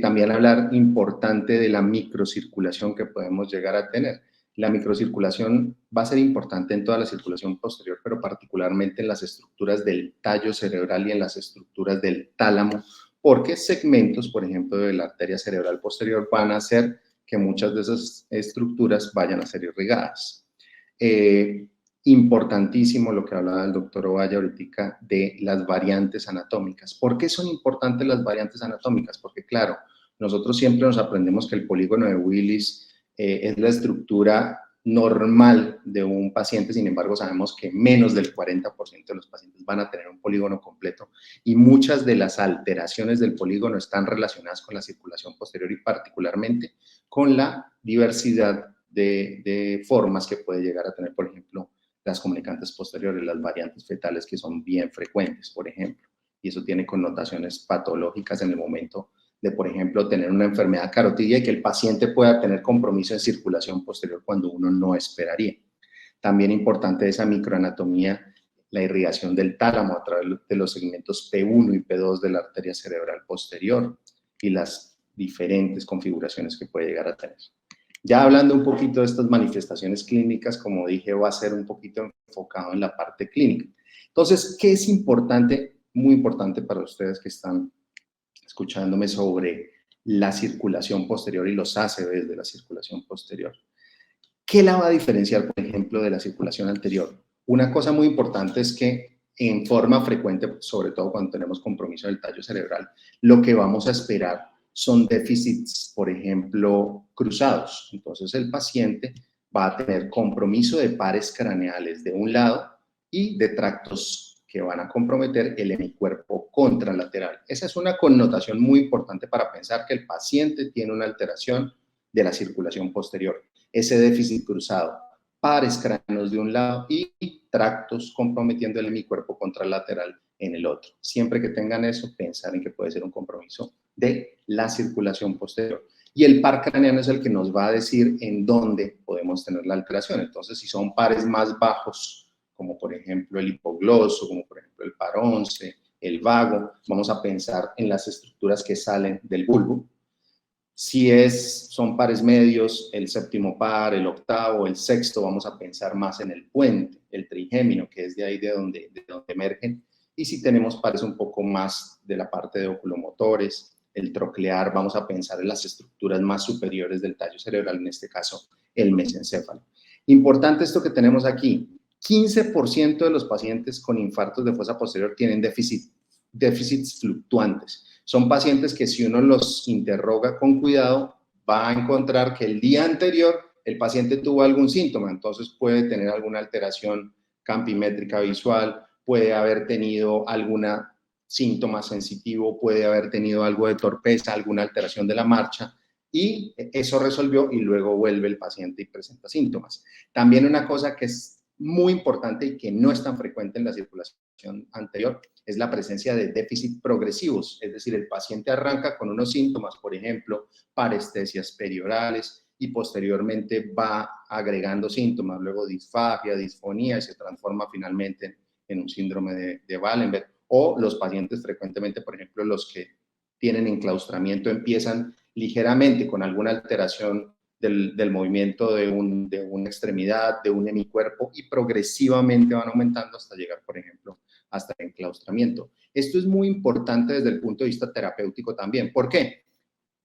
También hablar importante de la microcirculación que podemos llegar a tener. La microcirculación va a ser importante en toda la circulación posterior, pero particularmente en las estructuras del tallo cerebral y en las estructuras del tálamo, porque segmentos, por ejemplo, de la arteria cerebral posterior van a hacer que muchas de esas estructuras vayan a ser irrigadas. Importantísimo lo que hablaba el doctor Ovalle ahorita de las variantes anatómicas. ¿Por qué son importantes las variantes anatómicas? Porque claro, nosotros siempre nos aprendemos que el polígono de Willis es la estructura normal de un paciente, sin embargo sabemos que menos del 40% de los pacientes van a tener un polígono completo y muchas de las alteraciones del polígono están relacionadas con la circulación posterior y particularmente con la diversidad de formas que puede llegar a tener, por ejemplo, las comunicantes posteriores, las variantes fetales que son bien frecuentes, por ejemplo, y eso tiene connotaciones patológicas en el momento de, por ejemplo, tener una enfermedad carotidia y que el paciente pueda tener compromiso en circulación posterior cuando uno no esperaría. También importante esa microanatomía, la irrigación del tálamo a través de los segmentos P1 y P2 de la arteria cerebral posterior y las diferentes configuraciones que puede llegar a tener. Ya hablando un poquito de estas manifestaciones clínicas, como dije, va a ser un poquito enfocado en la parte clínica. Entonces, ¿qué es importante? Muy importante para ustedes que están escuchándome sobre la circulación posterior y los ACVs de la circulación posterior. ¿Qué la va a diferenciar, por ejemplo, de la circulación anterior? Una cosa muy importante es que en forma frecuente, sobre todo cuando tenemos compromiso del tallo cerebral, lo que vamos a esperar son déficits, por ejemplo, cruzados. Entonces, el paciente va a tener compromiso de pares craneales de un lado y de tractos que van a comprometer el hemicuerpo contralateral. Esa es una connotación muy importante para pensar que el paciente tiene una alteración de la circulación posterior. Ese déficit cruzado, pares cráneos de un lado y tractos comprometiendo el hemicuerpo contralateral en el otro. Siempre que tengan eso, pensar en que puede ser un compromiso de la circulación posterior. Y el par craneano es el que nos va a decir en dónde podemos tener la alteración. Entonces, si son pares más bajos, como por ejemplo el hipogloso, como por ejemplo el par 11, el vago, vamos a pensar en las estructuras que salen del bulbo. Si son pares medios, el séptimo par, el octavo, el sexto, vamos a pensar más en el puente, el trigémino, que es de ahí de donde emergen. Y si tenemos pares un poco más de la parte de oculomotores, el troclear, vamos a pensar en las estructuras más superiores del tallo cerebral, en este caso el mesencéfalo. Importante esto que tenemos aquí, 15% de los pacientes con infartos de fosa posterior tienen déficits fluctuantes. Son pacientes que si uno los interroga con cuidado, va a encontrar que el día anterior el paciente tuvo algún síntoma, entonces puede tener alguna alteración campimétrica visual, puede haber tenido alguna síntoma sensitivo, puede haber tenido algo de torpeza, alguna alteración de la marcha, y eso resolvió y luego vuelve el paciente y presenta síntomas. También una cosa que es muy importante y que no es tan frecuente en la circulación anterior es la presencia de déficit progresivos, es decir, el paciente arranca con unos síntomas, por ejemplo, parestesias periorales y posteriormente va agregando síntomas, luego disfagia, disfonía y se transforma finalmente en un síndrome de Wallenberg. O los pacientes frecuentemente, por ejemplo, los que tienen enclaustramiento empiezan ligeramente con alguna alteración del movimiento de una extremidad, de un hemicuerpo y progresivamente van aumentando hasta llegar, por ejemplo, hasta el enclaustramiento. Esto es muy importante desde el punto de vista terapéutico también. ¿Por qué?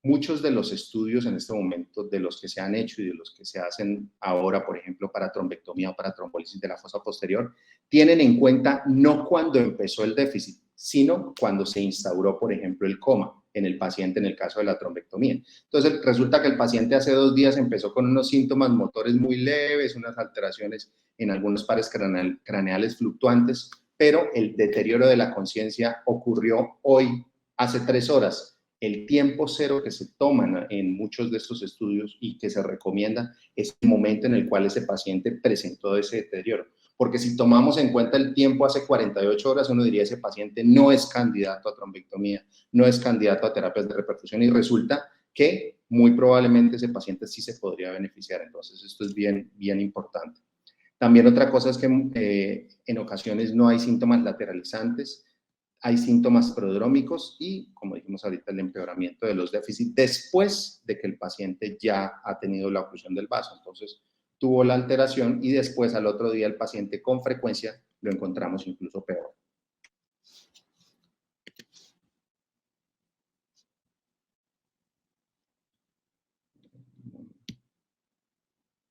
Muchos de los estudios en este momento, de los que se han hecho y de los que se hacen ahora, por ejemplo, para trombectomía o para trombólisis de la fosa posterior, tienen en cuenta no cuando empezó el déficit, sino cuando se instauró, por ejemplo, el coma en el paciente en el caso de la trombectomía. Entonces, resulta que el paciente hace 2 días empezó con unos síntomas motores muy leves, unas alteraciones en algunos pares craneales fluctuantes, pero el deterioro de la conciencia ocurrió hoy, hace 3 horas. El tiempo cero que se toman en muchos de estos estudios y que se recomienda es el momento en el cual ese paciente presentó ese deterioro. Porque si tomamos en cuenta el tiempo hace 48 horas, uno diría ese paciente no es candidato a trombectomía, no es candidato a terapias de reperfusión y resulta que muy probablemente ese paciente sí se podría beneficiar. Entonces, esto es bien, bien importante. También otra cosa es que en ocasiones no hay síntomas lateralizantes, hay síntomas prodrómicos y, como dijimos ahorita, el empeoramiento de los déficits después de que el paciente ya ha tenido la oclusión del vaso. Entonces, tuvo la alteración y después al otro día el paciente con frecuencia lo encontramos incluso peor.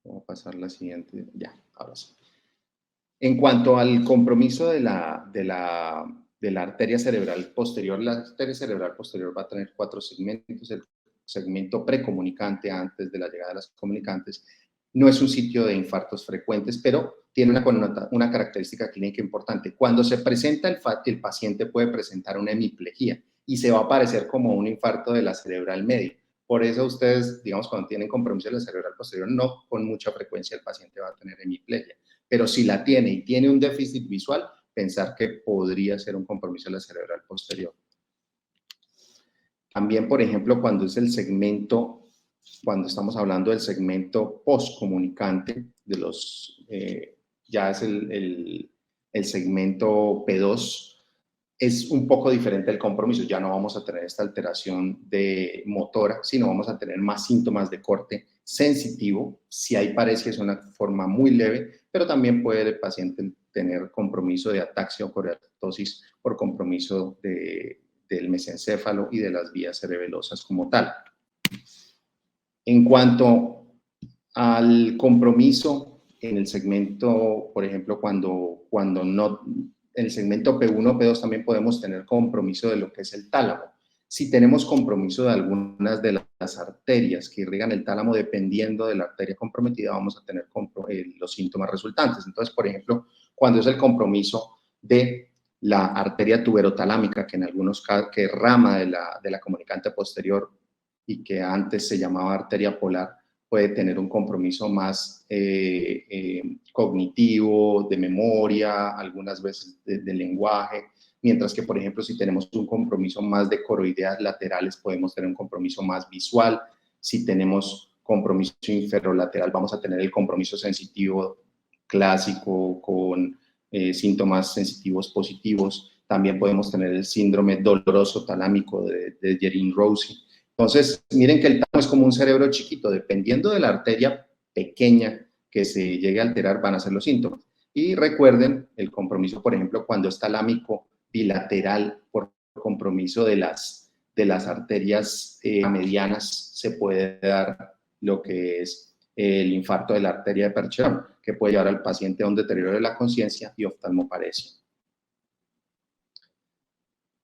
Voy a pasar la siguiente. Ya, ahora sí. En cuanto al compromiso de la arteria cerebral posterior, la arteria cerebral posterior va a tener 4 segmentos. El segmento precomunicante, antes de la llegada de las comunicantes, no es un sitio de infartos frecuentes, pero tiene una característica clínica importante. Cuando se presenta el paciente puede presentar una hemiplegia y se va a parecer como un infarto de la cerebral media. Por eso ustedes, digamos, cuando tienen compromiso de la cerebral posterior, no con mucha frecuencia el paciente va a tener hemiplegia. Pero si la tiene y tiene un déficit visual, pensar que podría ser un compromiso de la cerebral posterior. También, por ejemplo, cuando estamos hablando del segmento postcomunicante, ya es el segmento P2, es un poco diferente el compromiso. Ya no vamos a tener esta alteración de motora, sino vamos a tener más síntomas de corte sensitivo. Si hay paresia es una forma muy leve, pero también puede el paciente tener compromiso de ataxia o coreatosis por compromiso del mesencéfalo y de las vías cerebelosas como tal. En cuanto al compromiso en el segmento, por ejemplo, cuando no, en el segmento P1 o P2 también podemos tener compromiso de lo que es el tálamo. Si tenemos compromiso de algunas de las arterias que irrigan el tálamo, dependiendo de la arteria comprometida, vamos a tener los síntomas resultantes. Entonces, por ejemplo, cuando es el compromiso de la arteria tuberotalámica, que en algunos casos, que es rama de la comunicante posterior y que antes se llamaba arteria polar, puede tener un compromiso más cognitivo, de memoria, algunas veces de lenguaje, mientras que, por ejemplo, si tenemos un compromiso más de coroideas laterales, podemos tener un compromiso más visual. Si tenemos compromiso inferolateral, vamos a tener el compromiso sensitivo clásico con síntomas sensitivos positivos. También podemos tener el síndrome doloroso talámico de Guerin-Rossi. Entonces, miren que el tálamo es como un cerebro chiquito. Dependiendo de la arteria pequeña que se llegue a alterar, van a ser los síntomas. Y recuerden el compromiso, por ejemplo, cuando es talámico bilateral por compromiso de las arterias medianas, se puede dar lo que es el infarto de la arteria de Percheron, que puede llevar al paciente a un deterioro de la conciencia y oftalmoparesia.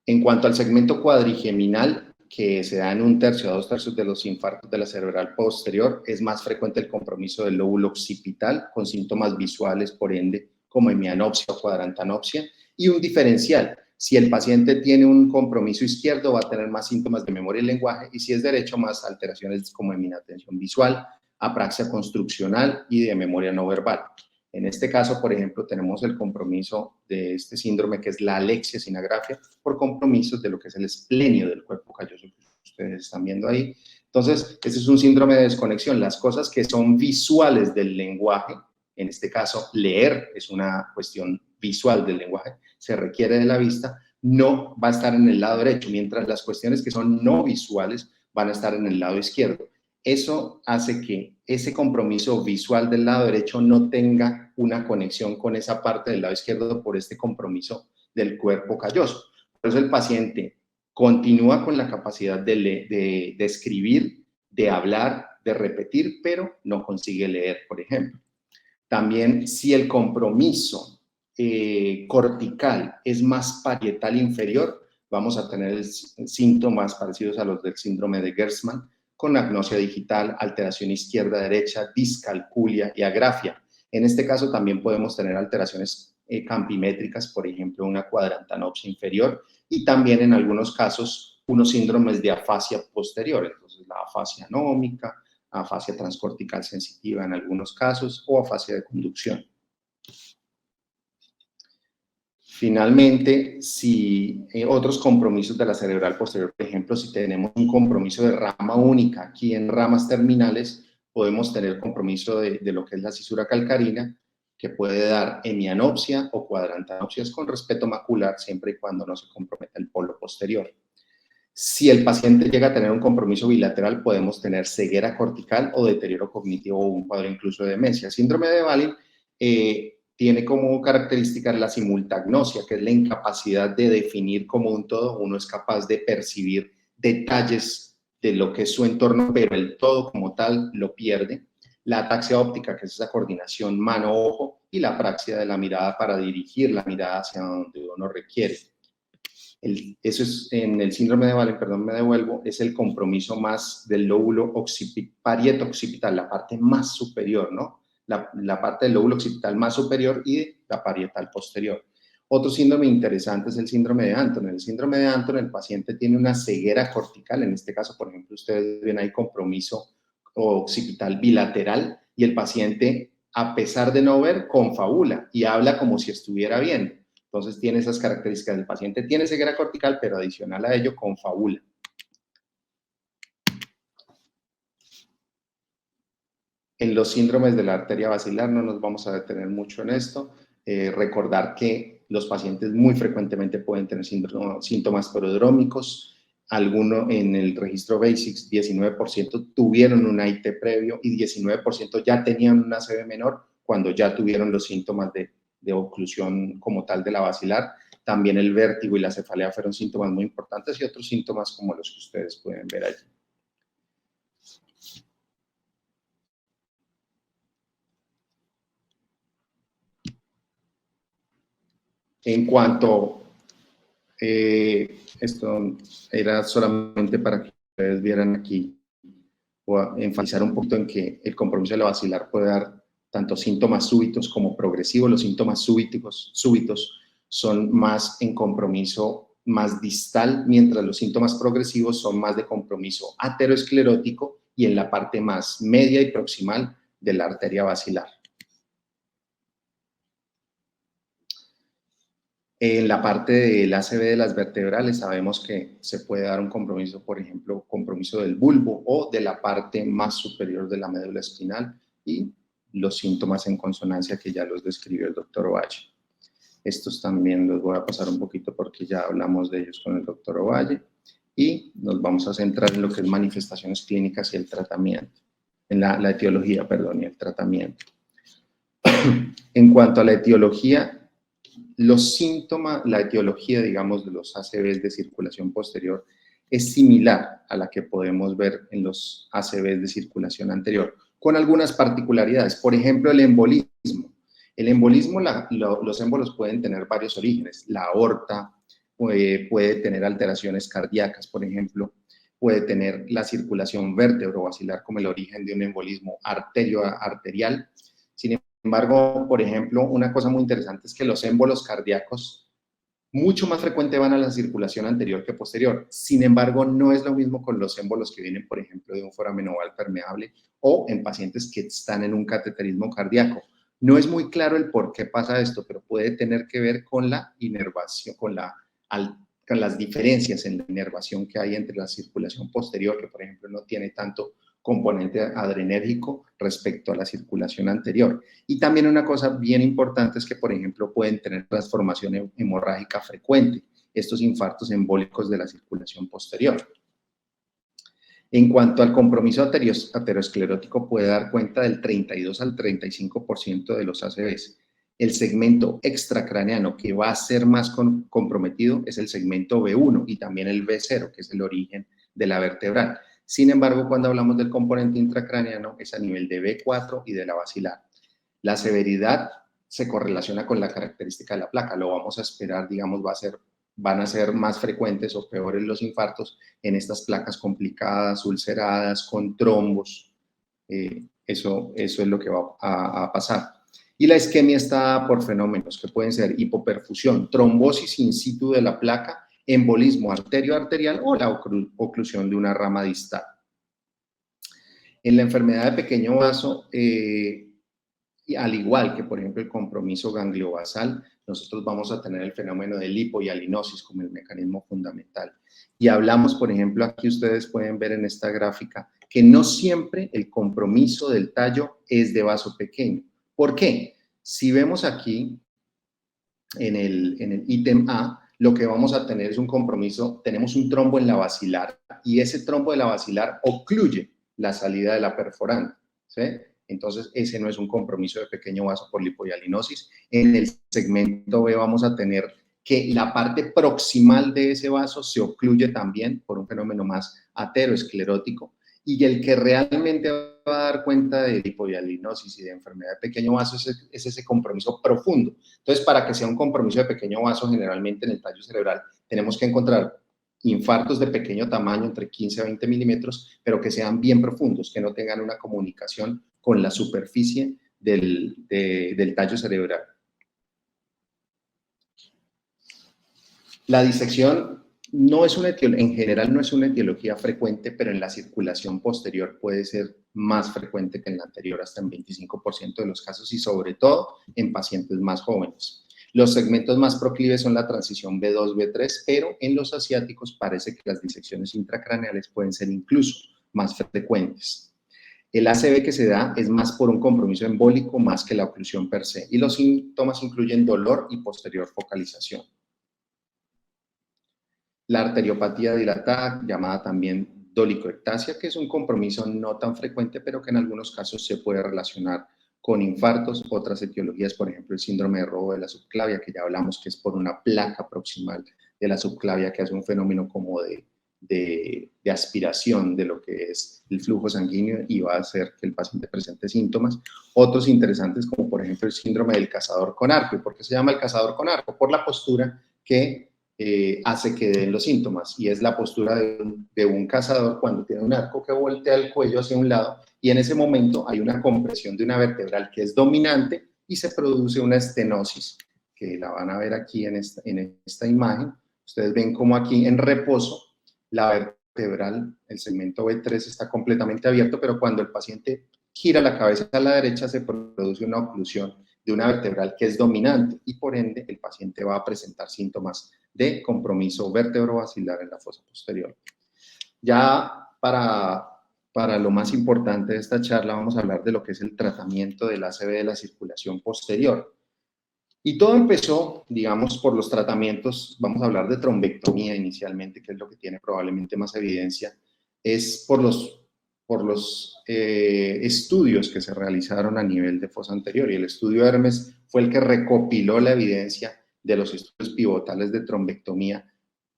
En cuanto al segmento cuadrigeminal, que se da en 1/3 a 2/3 de los infartos de la cerebral posterior, es más frecuente el compromiso del lóbulo occipital, con síntomas visuales, por ende, como hemianopsia o cuadrantanopsia, y un diferencial. Si el paciente tiene un compromiso izquierdo, va a tener más síntomas de memoria y lenguaje, y si es derecho, más alteraciones como inatención visual, apraxia construccional y de memoria no verbal. En este caso, por ejemplo, tenemos el compromiso de este síndrome que es la alexia sin agrafia por compromisos de lo que es el esplenio del cuerpo calloso que ustedes están viendo ahí. Entonces, este es un síndrome de desconexión. Las cosas que son visuales del lenguaje, en este caso, leer es una cuestión visual del lenguaje, se requiere de la vista, no va a estar en el lado derecho, mientras las cuestiones que son no visuales van a estar en el lado izquierdo. Eso hace que ese compromiso visual del lado derecho no tenga una conexión con esa parte del lado izquierdo por este compromiso del cuerpo calloso. Por eso el paciente continúa con la capacidad de escribir, de hablar, de repetir, pero no consigue leer, por ejemplo. También, si el compromiso cortical es más parietal inferior, vamos a tener síntomas parecidos a los del síndrome de Gerstmann, con agnosia digital, alteración izquierda-derecha, discalculia y agrafia. En este caso también podemos tener alteraciones campimétricas, por ejemplo, una cuadrantanopsia inferior, y también en algunos casos unos síndromes de afasia posterior, entonces la afasia anómica, afasia transcortical sensitiva en algunos casos o afasia de conducción. Finalmente, si otros compromisos de la cerebral posterior, por ejemplo, si tenemos un compromiso de rama única, aquí en ramas terminales podemos tener compromiso de lo que es la cisura calcarina, que puede dar hemianopsia o cuadrantanopsias con respeto macular, siempre y cuando no se comprometa el polo posterior. Si el paciente llega a tener un compromiso bilateral, podemos tener ceguera cortical o deterioro cognitivo o un cuadro incluso de demencia. El síndrome de Wallin tiene como característica la simultagnosia, que es la incapacidad de definir como un todo. Uno es capaz de percibir detalles de lo que es su entorno, pero el todo como tal lo pierde. La ataxia óptica, que es esa coordinación mano-ojo, y la apraxia de la mirada para dirigir la mirada hacia donde uno requiere. Eso es en el síndrome de Valen, perdón, me devuelvo, es el compromiso más del lóbulo parieto occipital, la parte más superior, ¿no? La parte del lóbulo occipital más superior y la parietal posterior. Otro síndrome interesante es el síndrome de Anton. En el síndrome de Anton el paciente tiene una ceguera cortical, en este caso, por ejemplo, ustedes ven ahí compromiso occipital bilateral y el paciente, a pesar de no ver, confabula y habla como si estuviera viendo. Entonces tiene esas características. El paciente tiene ceguera cortical, pero adicional a ello confabula. En los síndromes de la arteria basilar no nos vamos a detener mucho en esto. Recordar que los pacientes muy frecuentemente pueden tener síntomas prodrómicos. Algunos en el registro BASICS, 19% tuvieron un AIT previo y 19% ya tenían una ACV menor cuando ya tuvieron los síntomas de oclusión como tal de la basilar. También el vértigo y la cefalea fueron síntomas muy importantes y otros síntomas como los que ustedes pueden ver allí. En cuanto, esto era solamente para que ustedes vieran aquí, o enfatizar un poquito en que el compromiso de la basilar puede dar tanto síntomas súbitos como progresivos. Los síntomas súbitos son más en compromiso más distal, mientras los síntomas progresivos son más de compromiso ateroesclerótico y en la parte más media y proximal de la arteria basilar. En la parte del ACV de las vertebrales sabemos que se puede dar un compromiso, por ejemplo, compromiso del bulbo o de la parte más superior de la médula espinal y los síntomas en consonancia que ya los describió el doctor Ovalle. Estos también los voy a pasar un poquito porque ya hablamos de ellos con el doctor Ovalle y nos vamos a centrar en lo que es manifestaciones clínicas y el tratamiento, en la etiología, perdón, y el tratamiento. En cuanto a la etiología, los síntomas, la etiología, digamos, de los ACVs de circulación posterior es similar a la que podemos ver en los ACVs de circulación anterior, con algunas particularidades. Por ejemplo, el embolismo. El embolismo, los émbolos pueden tener varios orígenes. La aorta puede tener alteraciones cardíacas, por ejemplo, puede tener la circulación vértebro-basilar como el origen de un embolismo arterial. Sin embargo, por ejemplo, una cosa muy interesante es que los émbolos cardíacos mucho más frecuente van a la circulación anterior que posterior. Sin embargo, no es lo mismo con los émbolos que vienen, por ejemplo, de un foramen oval permeable o en pacientes que están en un cateterismo cardíaco. No es muy claro el por qué pasa esto, pero puede tener que ver con la inervación, con las diferencias en la inervación que hay entre la circulación posterior, que por ejemplo no tiene tanto componente adrenérgico respecto a la circulación anterior. Y también una cosa bien importante es que, por ejemplo, pueden tener transformación hemorrágica frecuente, estos infartos embólicos de la circulación posterior. En cuanto al compromiso ateroesclerótico, puede dar cuenta del 32 al 35% de los ACVs. El segmento extracraneano que va a ser más comprometido es el segmento B1 y también el B0, que es el origen de la vertebral. Sin embargo, cuando hablamos del componente intracraneano es a nivel de B4 y de la basilar. La severidad se correlaciona con la característica de la placa. Lo vamos a esperar, digamos, van a ser más frecuentes o peores los infartos en estas placas complicadas, ulceradas, con trombos. Eso es lo que va a pasar. Y la isquemia está por fenómenos que pueden ser hipoperfusión, trombosis in situ de la placa, embolismo arterioarterial o la oclusión de una rama distal. En la enfermedad de pequeño vaso, al igual que, por ejemplo, el compromiso gangliobasal, nosotros vamos a tener el fenómeno de lipohialinosis como el mecanismo fundamental. Y hablamos, por ejemplo, aquí ustedes pueden ver en esta gráfica que no siempre el compromiso del tallo es de vaso pequeño. ¿Por qué? Si vemos aquí en el ítem A, lo que vamos a tener es un compromiso, tenemos un trombo en la basilar y ese trombo de la basilar ocluye la salida de la perforante, ¿sí? Entonces, ese no es un compromiso de pequeño vaso por lipohialinosis. En el segmento B vamos a tener que la parte proximal de ese vaso se ocluye también por un fenómeno más ateroesclerótico y el que realmente va va a dar cuenta de hipovialinosis y de enfermedad de pequeño vaso es ese compromiso profundo. Entonces, para que sea un compromiso de pequeño vaso, generalmente en el tallo cerebral, tenemos que encontrar infartos de pequeño tamaño, entre 15 a 20 milímetros, pero que sean bien profundos, que no tengan una comunicación con la superficie del tallo cerebral. La disección no es en general no es una etiología frecuente, pero en la circulación posterior puede ser más frecuente que en la anterior, hasta en 25% de los casos y sobre todo en pacientes más jóvenes. Los segmentos más proclives son la transición B2, B3, pero en los asiáticos parece que las disecciones intracraneales pueden ser incluso más frecuentes. El ACV que se da es más por un compromiso embólico más que la oclusión per se, y los síntomas incluyen dolor y posterior focalización. La arteriopatía dilatada, llamada también dolicoectasia, que es un compromiso no tan frecuente, pero que en algunos casos se puede relacionar con infartos, otras etiologías, por ejemplo, el síndrome de robo de la subclavia, que ya hablamos que es por una placa proximal de la subclavia que hace un fenómeno como de aspiración de lo que es el flujo sanguíneo y va a hacer que el paciente presente síntomas. Otros interesantes, como por ejemplo el síndrome del cazador con arco. ¿Y por qué se llama el cazador con arco? Por la postura que hace que den los síntomas, y es la postura de un cazador cuando tiene un arco que voltea el cuello hacia un lado, y en ese momento hay una compresión de una vertebral que es dominante y se produce una estenosis, que la van a ver aquí en esta imagen. Ustedes ven como aquí en reposo la vertebral, el segmento B3 está completamente abierto, pero cuando el paciente gira la cabeza a la derecha se produce una oclusión de una vertebral que es dominante y por ende el paciente va a presentar síntomas de compromiso vertebrovascular en la fosa posterior. Ya para lo más importante de esta charla vamos a hablar de lo que es el tratamiento del ACV de la circulación posterior. Y todo empezó, digamos, por los tratamientos. Vamos a hablar de trombectomía inicialmente, que es lo que tiene probablemente más evidencia, es por los estudios que se realizaron a nivel de fosa anterior, y el estudio Hermes fue el que recopiló la evidencia de los estudios pivotales de trombectomía.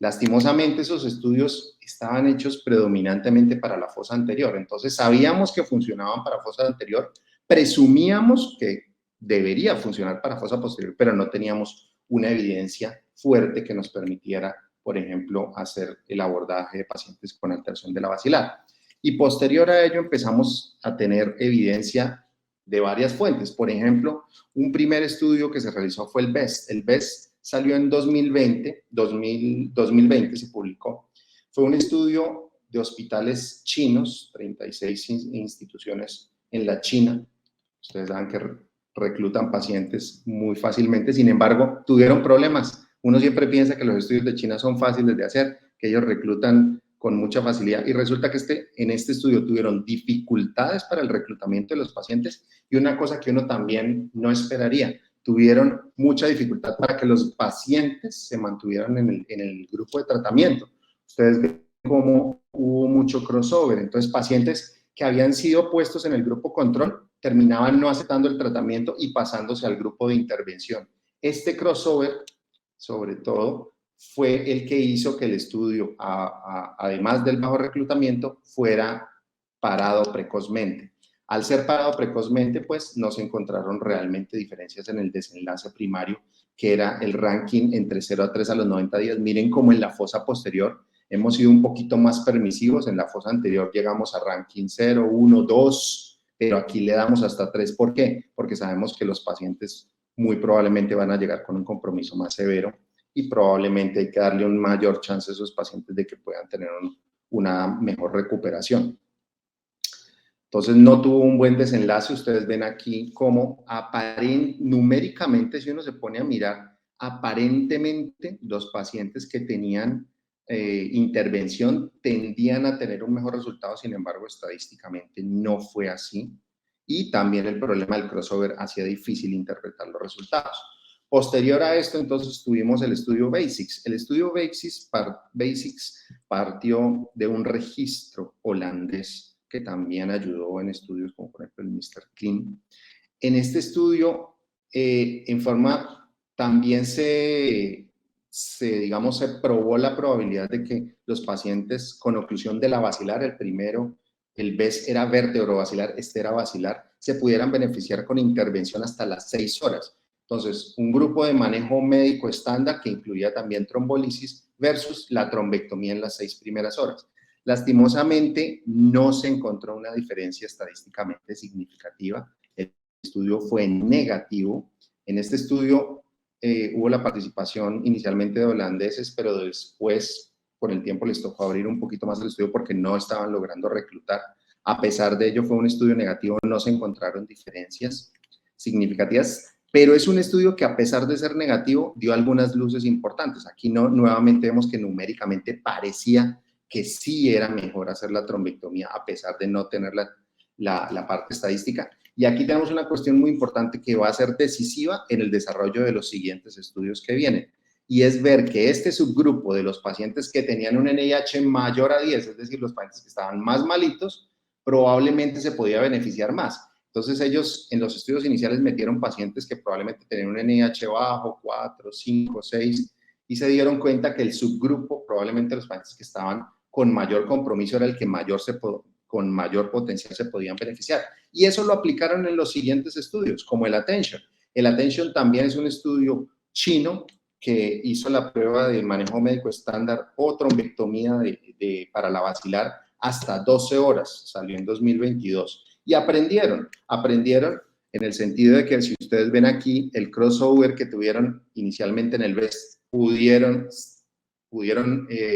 Lastimosamente, esos estudios estaban hechos predominantemente para la fosa anterior, entonces sabíamos que funcionaban para fosa anterior, presumíamos que debería funcionar para fosa posterior, pero no teníamos una evidencia fuerte que nos permitiera, por ejemplo, hacer el abordaje de pacientes con alteración de la basilar. Y posterior a ello empezamos a tener evidencia de varias fuentes. Por ejemplo, un primer estudio que se realizó fue el BEST. El BEST salió en 2020 se publicó. Fue un estudio de hospitales chinos, 36 instituciones en la China. Ustedes saben que reclutan pacientes muy fácilmente, sin embargo, tuvieron problemas. Uno siempre piensa que los estudios de China son fáciles de hacer, que ellos reclutan con mucha facilidad, y resulta que en este estudio tuvieron dificultades para el reclutamiento de los pacientes, y una cosa que uno también no esperaría, tuvieron mucha dificultad para que los pacientes se mantuvieran en el grupo de tratamiento. Ustedes ven cómo hubo mucho crossover, entonces pacientes que habían sido puestos en el grupo control terminaban no aceptando el tratamiento y pasándose al grupo de intervención. Este crossover, sobre todo, fue el que hizo que el estudio, además del bajo reclutamiento, fuera parado precozmente. Al ser parado precozmente, pues no se encontraron realmente diferencias en el desenlace primario, que era el ranking entre 0 a 3 a los 90 días. Miren cómo en la fosa posterior hemos sido un poquito más permisivos. En la fosa anterior llegamos a ranking 0, 1, 2, pero aquí le damos hasta 3. ¿Por qué? Porque sabemos que los pacientes muy probablemente van a llegar con un compromiso más severo y probablemente hay que darle un mayor chance a esos pacientes de que puedan tener una mejor recuperación. Entonces no tuvo un buen desenlace. Ustedes ven aquí cómo numéricamente, si uno se pone a mirar, aparentemente los pacientes que tenían intervención tendían a tener un mejor resultado, sin embargo, estadísticamente no fue así. Y también el problema del crossover hacía difícil interpretar los resultados. Posterior a esto, entonces, tuvimos el estudio BASICS. El estudio BASICS partió de un registro holandés que también ayudó en estudios como, por ejemplo, el Mr. Klein. En este estudio, en forma, también se probó la probabilidad de que los pacientes con oclusión de la basilar, el primero el BES era vértebro-basilar, este era basilar, se pudieran beneficiar con intervención hasta las 6 horas. Entonces, un grupo de manejo médico estándar que incluía también trombolisis versus la trombectomía en las 6 primeras horas. Lastimosamente, no se encontró una diferencia estadísticamente significativa. El estudio fue negativo. En este estudio hubo la participación inicialmente de holandeses, pero después, por el tiempo, les tocó abrir un poquito más el estudio porque no estaban logrando reclutar. A pesar de ello, fue un estudio negativo, no se encontraron diferencias significativas, pero es un estudio que, a pesar de ser negativo, dio algunas luces importantes. Aquí nuevamente vemos que numéricamente parecía que sí era mejor hacer la trombectomía, a pesar de no tener la parte estadística. Y aquí tenemos una cuestión muy importante que va a ser decisiva en el desarrollo de los siguientes estudios que vienen, y es ver que este subgrupo de los pacientes que tenían un NIH mayor a 10, es decir, los pacientes que estaban más malitos, probablemente se podía beneficiar más. Entonces ellos en los estudios iniciales metieron pacientes que probablemente tenían un NIH bajo, 4, 5, 6, y se dieron cuenta que el subgrupo, probablemente los pacientes que estaban con mayor compromiso, era el que con mayor potencial se podían beneficiar. Y eso lo aplicaron en los siguientes estudios, como el Attention. El Attention también es un estudio chino que hizo la prueba de manejo médico estándar o trombectomía para la basilar hasta 12 horas, salió en 2022. Y aprendieron en el sentido de que, si ustedes ven aquí, el crossover que tuvieron inicialmente en el BEST, pudieron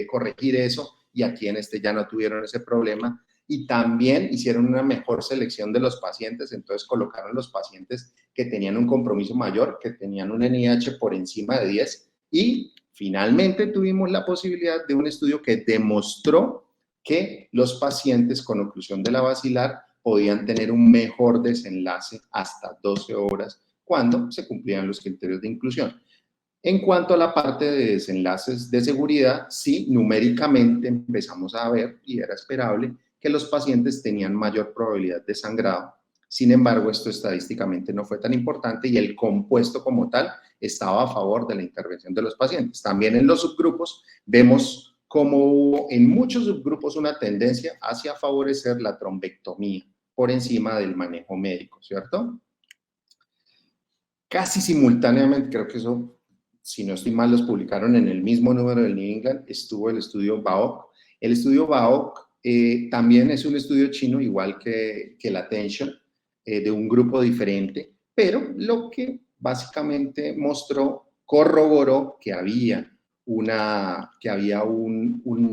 corregir eso, y aquí en este ya no tuvieron ese problema. Y también hicieron una mejor selección de los pacientes, entonces colocaron los pacientes que tenían un compromiso mayor, que tenían un NIH por encima de 10, y finalmente tuvimos la posibilidad de un estudio que demostró que los pacientes con oclusión de la basilar podían tener un mejor desenlace hasta 12 horas cuando se cumplían los criterios de inclusión. En cuanto a la parte de desenlaces de seguridad, sí, numéricamente empezamos a ver, y era esperable, que los pacientes tenían mayor probabilidad de sangrado. Sin embargo, esto estadísticamente no fue tan importante y el compuesto como tal estaba a favor de la intervención de los pacientes. También en los subgrupos vemos cómo hubo en muchos subgrupos una tendencia hacia favorecer la trombectomía por encima del manejo médico, ¿cierto? Casi simultáneamente, creo que eso, si no estoy mal, los publicaron en el mismo número del New England, estuvo el estudio BAOC. El estudio BAOC también es un estudio chino, igual que el Attention, de un grupo diferente, pero lo que básicamente mostró, corroboró que había un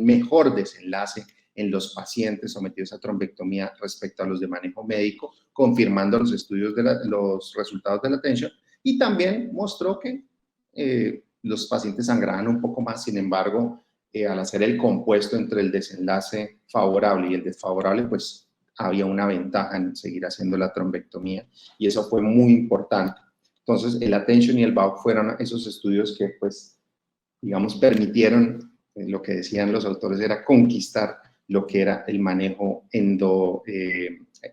mejor desenlace en los pacientes sometidos a trombectomía respecto a los de manejo médico, confirmando los estudios los resultados de la Attention, y también mostró que los pacientes sangraban un poco más. Sin embargo, al hacer el compuesto entre el desenlace favorable y el desfavorable, pues había una ventaja en seguir haciendo la trombectomía, y eso fue muy importante. Entonces, el Attention y el BAOC fueron esos estudios que, pues, digamos, permitieron, lo que decían los autores era conquistar lo que era el manejo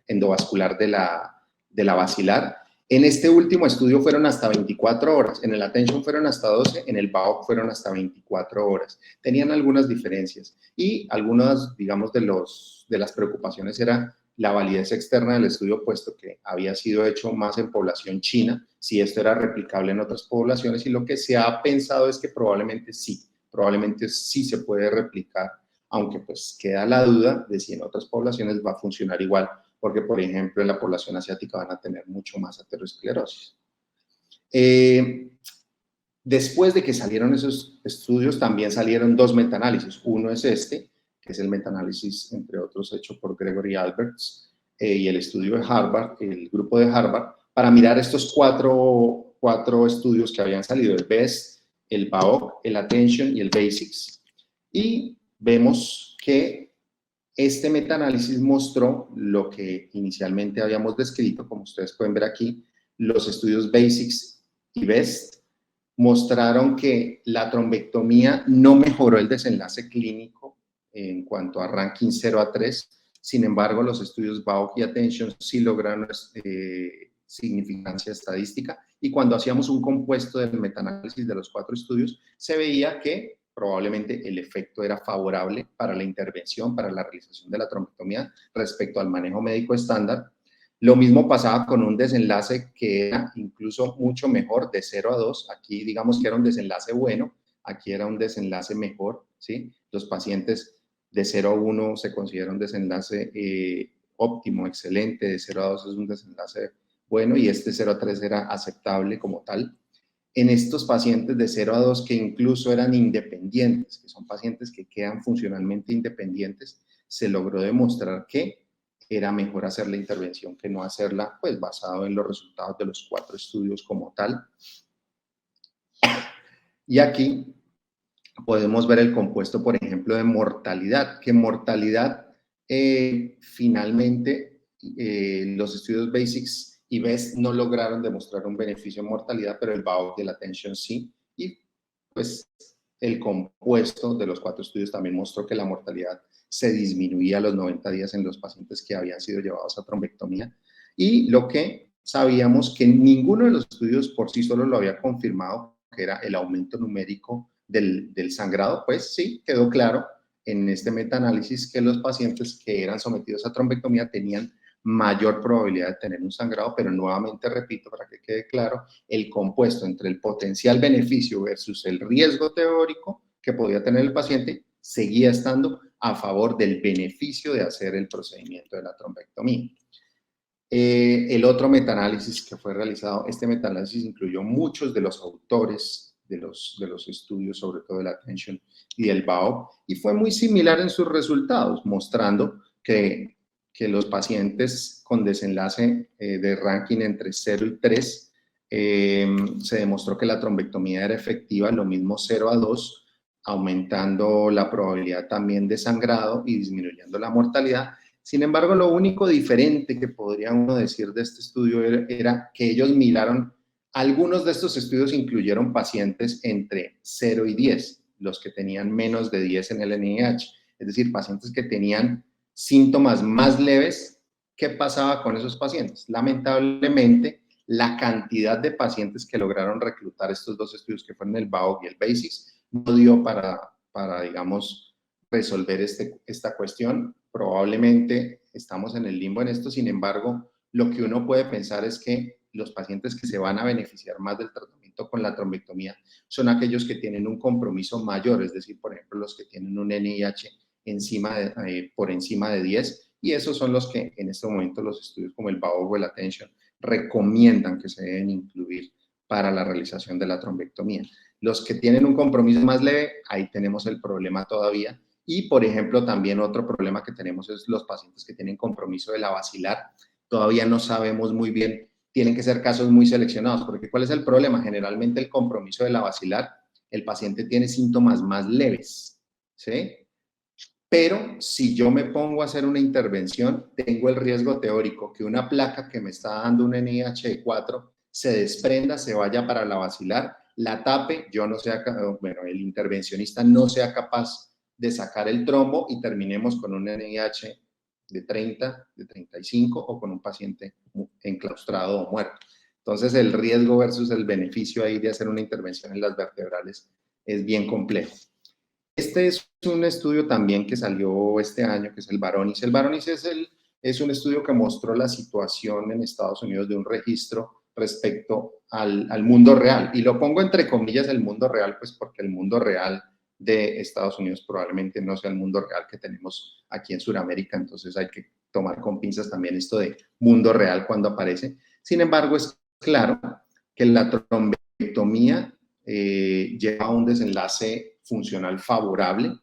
endovascular de la basilar. En este último estudio fueron hasta 24 horas, en el Attention fueron hasta 12, en el BAOC fueron hasta 24 horas. Tenían algunas diferencias, y algunas, digamos, de las preocupaciones era la validez externa del estudio, puesto que había sido hecho más en población china, si esto era replicable en otras poblaciones, y lo que se ha pensado es que probablemente sí se puede replicar, aunque pues queda la duda de si en otras poblaciones va a funcionar igual, porque, por ejemplo, en la población asiática van a tener mucho más aterosclerosis. Después de que salieron esos estudios, también salieron 2 metaanálisis. Uno es este, que es el metaanálisis, entre otros, hecho por Gregory Alberts, y el estudio de Harvard, el grupo de Harvard, para mirar estos cuatro estudios que habían salido, el BEST, el BAOC, el Attention y el BASICS. Y vemos que este metaanálisis mostró lo que inicialmente habíamos descrito, como ustedes pueden ver aquí. Los estudios BASICS y BEST mostraron que la trombectomía no mejoró el desenlace clínico en cuanto a ranking 0 a 3. Sin embargo, los estudios BAOC y Attention sí lograron significancia estadística, y cuando hacíamos un compuesto del metaanálisis de los 4 estudios, se veía que probablemente el efecto era favorable para la intervención, para la realización de la trombectomía respecto al manejo médico estándar. Lo mismo pasaba con un desenlace que era incluso mucho mejor, de 0 a 2. Aquí digamos que era un desenlace bueno, aquí era un desenlace mejor, ¿sí? Los pacientes de 0 a 1 se considera un desenlace óptimo, excelente, de 0 a 2 es un desenlace bueno y este 0 a 3 era aceptable como tal. En estos pacientes de 0 a 2 que incluso eran independientes, que son pacientes que quedan funcionalmente independientes, se logró demostrar que era mejor hacer la intervención que no hacerla, pues basado en los resultados de los 4 estudios como tal. Y aquí podemos ver el compuesto, por ejemplo, de mortalidad, que mortalidad finalmente los estudios BASICS y BEST no lograron demostrar un beneficio en mortalidad, pero el BAO y el Attention sí, y pues el compuesto de los 4 estudios también mostró que la mortalidad se disminuía a los 90 días en los pacientes que habían sido llevados a trombectomía, y lo que sabíamos que ninguno de los estudios por sí solo lo había confirmado, que era el aumento numérico del sangrado, pues sí, quedó claro en este metaanálisis que los pacientes que eran sometidos a trombectomía tenían mayor probabilidad de tener un sangrado, pero nuevamente repito para que quede claro, el compuesto entre el potencial beneficio versus el riesgo teórico que podía tener el paciente seguía estando a favor del beneficio de hacer el procedimiento de la trombectomía. El otro metaanálisis que fue realizado, este metaanálisis incluyó muchos de los autores de los estudios, sobre todo del Attention y del BAO, y fue muy similar en sus resultados, mostrando que los pacientes con desenlace de ranking entre 0 y 3, se demostró que la trombectomía era efectiva, lo mismo 0 a 2, aumentando la probabilidad también de sangrado y disminuyendo la mortalidad. Sin embargo, lo único diferente que podría uno decir de este estudio era que ellos miraron, algunos de estos estudios incluyeron pacientes entre 0 y 10, los que tenían menos de 10 en el NIH, es decir, pacientes que tenían síntomas más leves. ¿Qué pasaba con esos pacientes? Lamentablemente, la cantidad de pacientes que lograron reclutar estos 2 estudios, que fueron el BAO y el BASICS, no dio para digamos, resolver esta cuestión. Probablemente estamos en el limbo en esto, sin embargo, lo que uno puede pensar es que los pacientes que se van a beneficiar más del tratamiento con la trombectomía son aquellos que tienen un compromiso mayor, es decir, por ejemplo, los que tienen un NIH por encima de 10, y esos son los que en este momento los estudios como el BAO o el Attention recomiendan que se deben incluir para la realización de la trombectomía. Los que tienen un compromiso más leve, ahí tenemos el problema todavía. Y, por ejemplo, también otro problema que tenemos es los pacientes que tienen compromiso de la basilar. Todavía no sabemos muy bien, tienen que ser casos muy seleccionados, porque ¿cuál es el problema? Generalmente el compromiso de la basilar, el paciente tiene síntomas más leves, ¿sí? Pero si yo me pongo a hacer una intervención, tengo el riesgo teórico que una placa que me está dando un NIH de 4 se desprenda, se vaya para la basilar, la tape, yo no sea, bueno, el intervencionista no sea capaz de sacar el trombo y terminemos con un NIH de 30, de 35 o con un paciente enclaustrado o muerto. Entonces, el riesgo versus el beneficio ahí de hacer una intervención en las vertebrales es bien complejo. Este es un estudio también que salió este año, que es el Baronis. El Baronis es un estudio que mostró la situación en Estados Unidos de un registro respecto al mundo real. Y lo pongo entre comillas el mundo real, pues porque el mundo real de Estados Unidos probablemente no sea el mundo real que tenemos aquí en Sudamérica, entonces hay que tomar con pinzas también esto de mundo real cuando aparece. Sin embargo, es claro que la trombectomía lleva a un desenlace funcional favorable,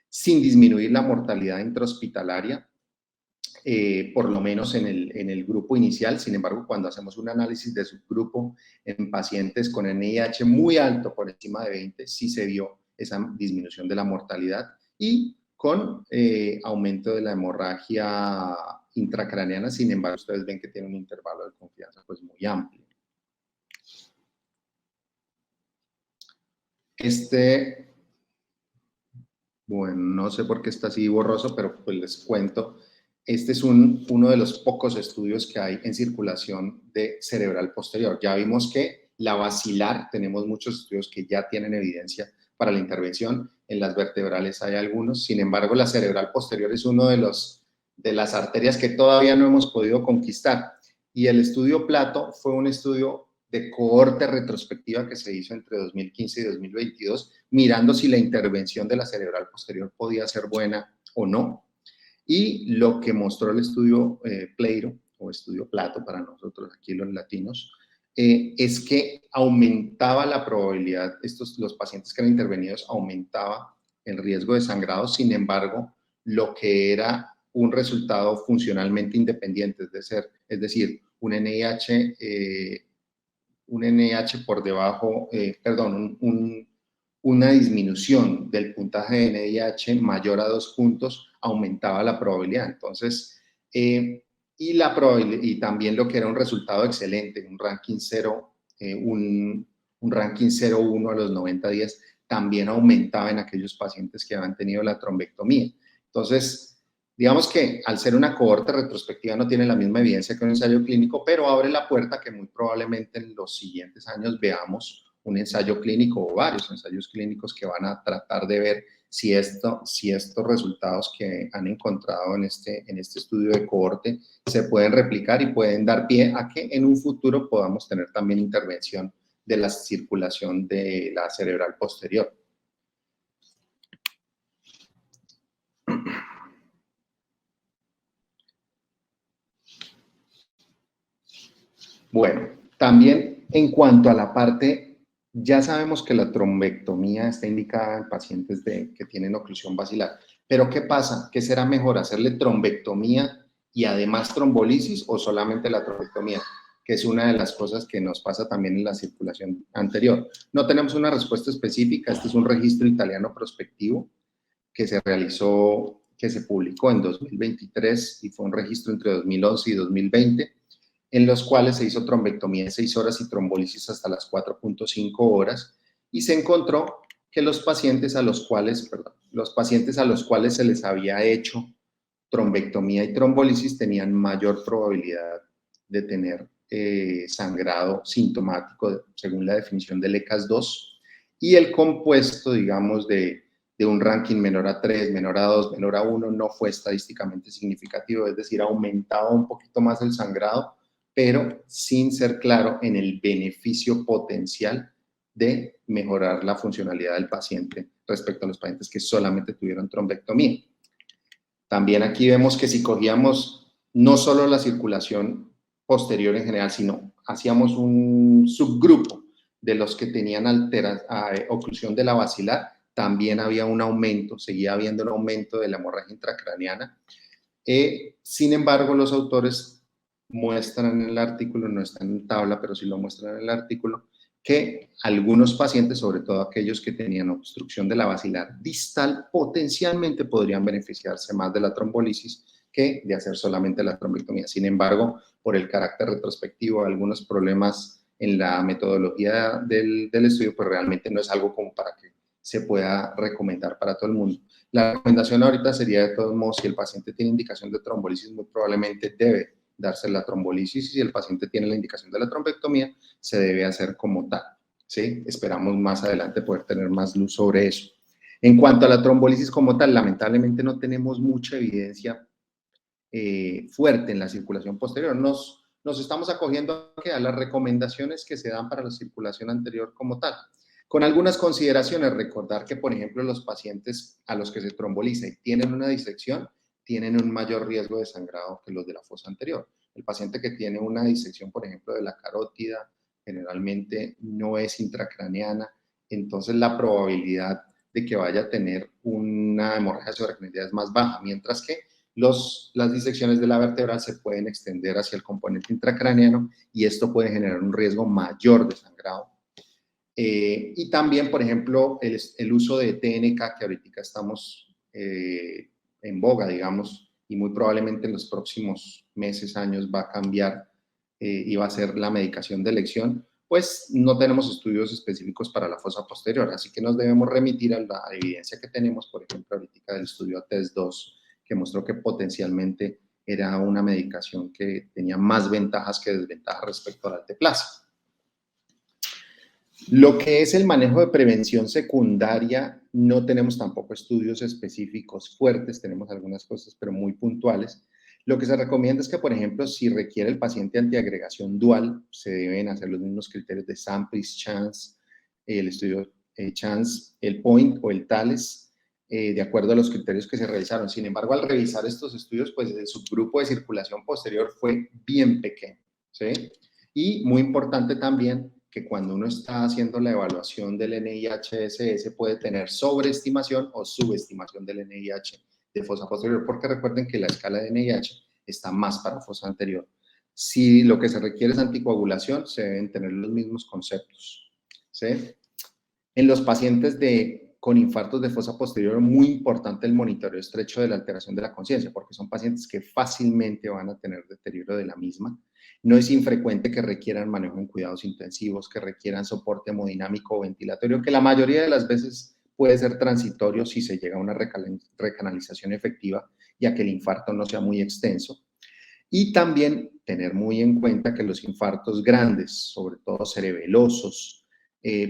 sin disminuir la mortalidad intrahospitalaria, por lo menos en el grupo inicial. Sin embargo, cuando hacemos un análisis de subgrupo en pacientes con NIH muy alto, por encima de 20, sí se vio esa disminución de la mortalidad y con aumento de la hemorragia intracraneana. Sin embargo, ustedes ven que tiene un intervalo de confianza pues muy amplio. Bueno, no sé por qué está así borroso, pero pues les cuento. Este es uno de los pocos estudios que hay en circulación de cerebral posterior. Ya vimos que la basilar, tenemos muchos estudios que ya tienen evidencia para la intervención. En las vertebrales hay algunos, sin embargo, la cerebral posterior es uno de las arterias que todavía no hemos podido conquistar. Y el estudio Plato fue un estudio de cohorte retrospectiva que se hizo entre 2015 y 2022, mirando si la intervención de la cerebral posterior podía ser buena o no. Y lo que mostró el estudio Pleiro, o estudio Plato para nosotros aquí los latinos, es que aumentaba la probabilidad, los pacientes que eran intervenidos, aumentaba el riesgo de sangrado. Sin embargo, lo que era un resultado funcionalmente independiente, es decir, un NIH por debajo, una disminución del puntaje de NIH mayor a 2 puntos aumentaba la probabilidad. Entonces, y también lo que era un resultado excelente, un ranking 0, un ranking 0,1 a los 90 días, también aumentaba en aquellos pacientes que habían tenido la trombectomía. Entonces, digamos que al ser una cohorte retrospectiva no tiene la misma evidencia que un ensayo clínico, pero abre la puerta que muy probablemente en los siguientes años veamos un ensayo clínico o varios ensayos clínicos que van a tratar de ver si estos resultados que han encontrado en este estudio de cohorte se pueden replicar y pueden dar pie a que en un futuro podamos tener también intervención de la circulación de la cerebral posterior. Bueno, también en cuanto a la parte, ya sabemos que la trombectomía está indicada en pacientes que tienen oclusión basilar, pero ¿qué pasa? ¿Qué será mejor, hacerle trombectomía y además trombolisis o solamente la trombectomía? Que es una de las cosas que nos pasa también en la circulación anterior. No tenemos una respuesta específica. Este es un registro italiano prospectivo que se realizó, que se publicó en 2023 y fue un registro entre 2011 y 2020, en los cuales se hizo trombectomía en 6 horas y trombolisis hasta las 4.5 horas, y se encontró que los pacientes a los cuales se les había hecho trombectomía y trombolisis tenían mayor probabilidad de tener sangrado sintomático según la definición del ECAS-2, y el compuesto, digamos, de un ranking menor a 3, menor a 2, menor a 1 no fue estadísticamente significativo, es decir, aumentaba un poquito más el sangrado, pero sin ser claro en el beneficio potencial de mejorar la funcionalidad del paciente respecto a los pacientes que solamente tuvieron trombectomía. También aquí vemos que si cogíamos no solo la circulación posterior en general, sino hacíamos un subgrupo de los que tenían oclusión de la basilar, también había un aumento, seguía habiendo un aumento de la hemorragia intracraneana. Sin embargo, los autores muestran en el artículo, no está en tabla, pero sí lo muestran en el artículo, que algunos pacientes, sobre todo aquellos que tenían obstrucción de la basilar distal, potencialmente podrían beneficiarse más de la trombolisis que de hacer solamente la trombectomía. Sin embargo, por el carácter retrospectivo, algunos problemas en la metodología del estudio, pues realmente no es algo como para que se pueda recomendar para todo el mundo. La recomendación ahorita sería, de todos modos, si el paciente tiene indicación de trombolisis, muy probablemente debe darse la trombolisis, y si el paciente tiene la indicación de la trombectomía, se debe hacer como tal, ¿sí? Esperamos más adelante poder tener más luz sobre eso. En cuanto a la trombolisis como tal, lamentablemente no tenemos mucha evidencia fuerte en la circulación posterior. Nos estamos acogiendo a las recomendaciones que se dan para la circulación anterior como tal. Con algunas consideraciones, recordar que, por ejemplo, los pacientes a los que se tromboliza y tienen una disección, tienen un mayor riesgo de sangrado que los de la fosa anterior. El paciente que tiene una disección, por ejemplo, de la carótida, generalmente no es intracraneana, entonces la probabilidad de que vaya a tener una hemorragia subaracnoidea es más baja, mientras que las disecciones de la vertebral se pueden extender hacia el componente intracraneano y esto puede generar un riesgo mayor de sangrado. Y también, por ejemplo, el uso de TNK, que ahorita estamos en boga, digamos, y muy probablemente en los próximos meses, años va a cambiar y va a ser la medicación de elección, pues no tenemos estudios específicos para la fosa posterior, así que nos debemos remitir a la evidencia que tenemos, por ejemplo, ahorita del estudio ATES-2, que mostró que potencialmente era una medicación que tenía más ventajas que desventajas respecto al alteplase. Lo que es el manejo de prevención secundaria, no tenemos tampoco estudios específicos fuertes, tenemos algunas cosas, pero muy puntuales. Lo que se recomienda es que, por ejemplo, si requiere el paciente antiagregación dual, se deben hacer los mismos criterios de Samples, Chance, el estudio Chance, el Point o el TALES, de acuerdo a los criterios que se realizaron. Sin embargo, al revisar estos estudios, pues el subgrupo de circulación posterior fue bien pequeño, ¿sí? Y muy importante también que cuando uno está haciendo la evaluación del NIH-SS puede tener sobreestimación o subestimación del NIH de fosa posterior, porque recuerden que la escala de NIH está más para fosa anterior. Si lo que se requiere es anticoagulación, se deben tener los mismos conceptos, ¿sí? En los pacientes con infartos de fosa posterior, muy importante el monitoreo estrecho de la alteración de la conciencia, porque son pacientes que fácilmente van a tener deterioro de la misma. No es infrecuente que requieran manejo en cuidados intensivos, que requieran soporte hemodinámico o ventilatorio, que la mayoría de las veces puede ser transitorio si se llega a una recanalización efectiva, ya que el infarto no sea muy extenso. Y también tener muy en cuenta que los infartos grandes, sobre todo cerebelosos,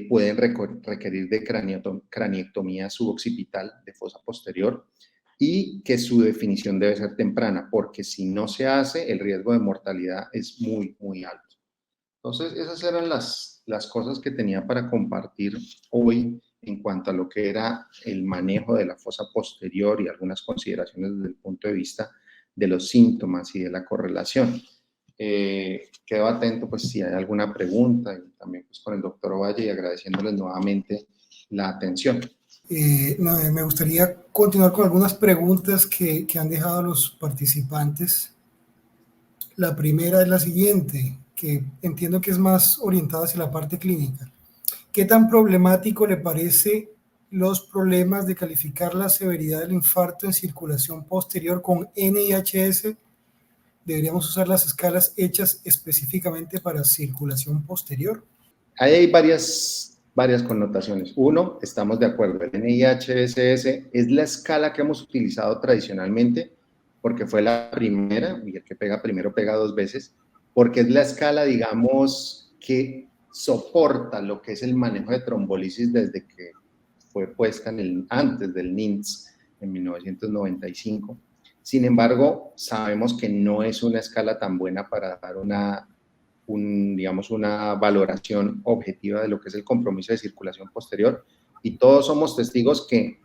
pueden requerir de craniectomía suboccipital de fosa posterior y que su definición debe ser temprana, porque si no se hace, el riesgo de mortalidad es muy, muy alto. Entonces, esas eran las cosas que tenía para compartir hoy en cuanto a lo que era el manejo de la fosa posterior y algunas consideraciones desde el punto de vista de los síntomas y de la correlación. Quedo atento pues si hay alguna pregunta y también pues con el doctor Ovalle y agradeciéndoles nuevamente la atención. Me gustaría continuar con algunas preguntas que han dejado los participantes. La primera es la siguiente, que entiendo que es más orientada hacia la parte clínica. ¿Qué tan problemático le parece los problemas de calificar la severidad del infarto en circulación posterior con NIHS? ¿Deberíamos usar las escalas hechas específicamente para circulación posterior? Ahí hay varias connotaciones. Uno, estamos de acuerdo, el NIHSS es la escala que hemos utilizado tradicionalmente porque fue la primera, y el que pega primero pega dos veces, porque es la escala, digamos, que soporta lo que es el manejo de trombolisis desde que fue puesta antes del NINDS en 1995. Sin embargo, sabemos que no es una escala tan buena para dar digamos, una valoración objetiva de lo que es el compromiso de circulación posterior, y todos somos testigos que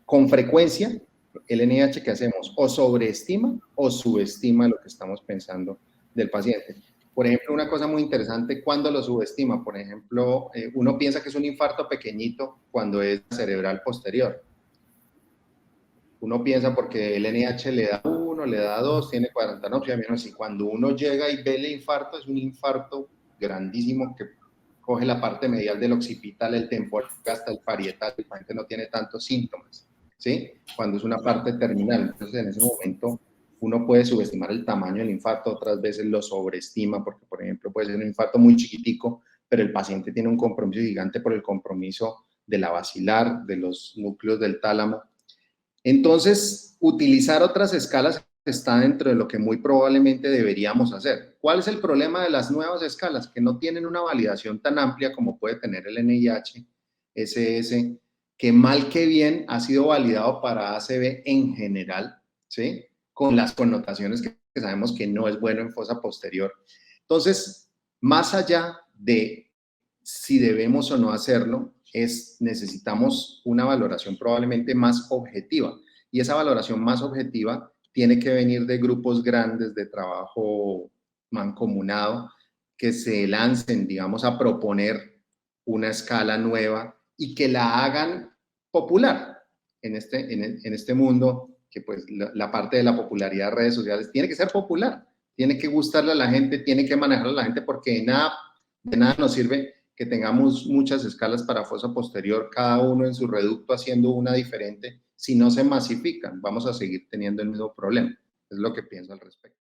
con frecuencia el NIH que hacemos o sobreestima o subestima lo que estamos pensando del paciente. Por ejemplo, una cosa muy interesante, cuando lo subestima, por ejemplo, uno piensa que es un infarto pequeñito cuando es cerebral posterior. Uno piensa porque el NIH le da 1, le da 2, tiene 40 no, menos, y cuando uno llega y ve el infarto, es un infarto grandísimo que coge la parte medial del occipital, el temporal, hasta el parietal, el paciente no tiene tantos síntomas, ¿sí? Cuando es una parte terminal. Entonces, en ese momento, uno puede subestimar el tamaño del infarto, otras veces lo sobreestima, porque, por ejemplo, puede ser un infarto muy chiquitico, pero el paciente tiene un compromiso gigante por el compromiso de la basilar, de los núcleos del tálamo. Entonces, utilizar otras escalas está dentro de lo que muy probablemente deberíamos hacer. ¿Cuál es el problema de las nuevas escalas? Que no tienen una validación tan amplia como puede tener el NIH-SS, que mal que bien ha sido validado para ACV en general, ¿sí? Con las connotaciones que sabemos que no es bueno en fosa posterior. Entonces, más allá de si debemos o no hacerlo, necesitamos una valoración probablemente más objetiva, y esa valoración más objetiva tiene que venir de grupos grandes de trabajo mancomunado que se lancen, digamos, a proponer una escala nueva y que la hagan popular en este mundo, que pues la parte de la popularidad de redes sociales tiene que ser popular, tiene que gustarle a la gente, tiene que manejarle a la gente, porque de nada nos sirve que tengamos muchas escalas para fosa posterior, cada uno en su reducto haciendo una diferente. Si no se masifican, vamos a seguir teniendo el mismo problema. Es lo que pienso al respecto.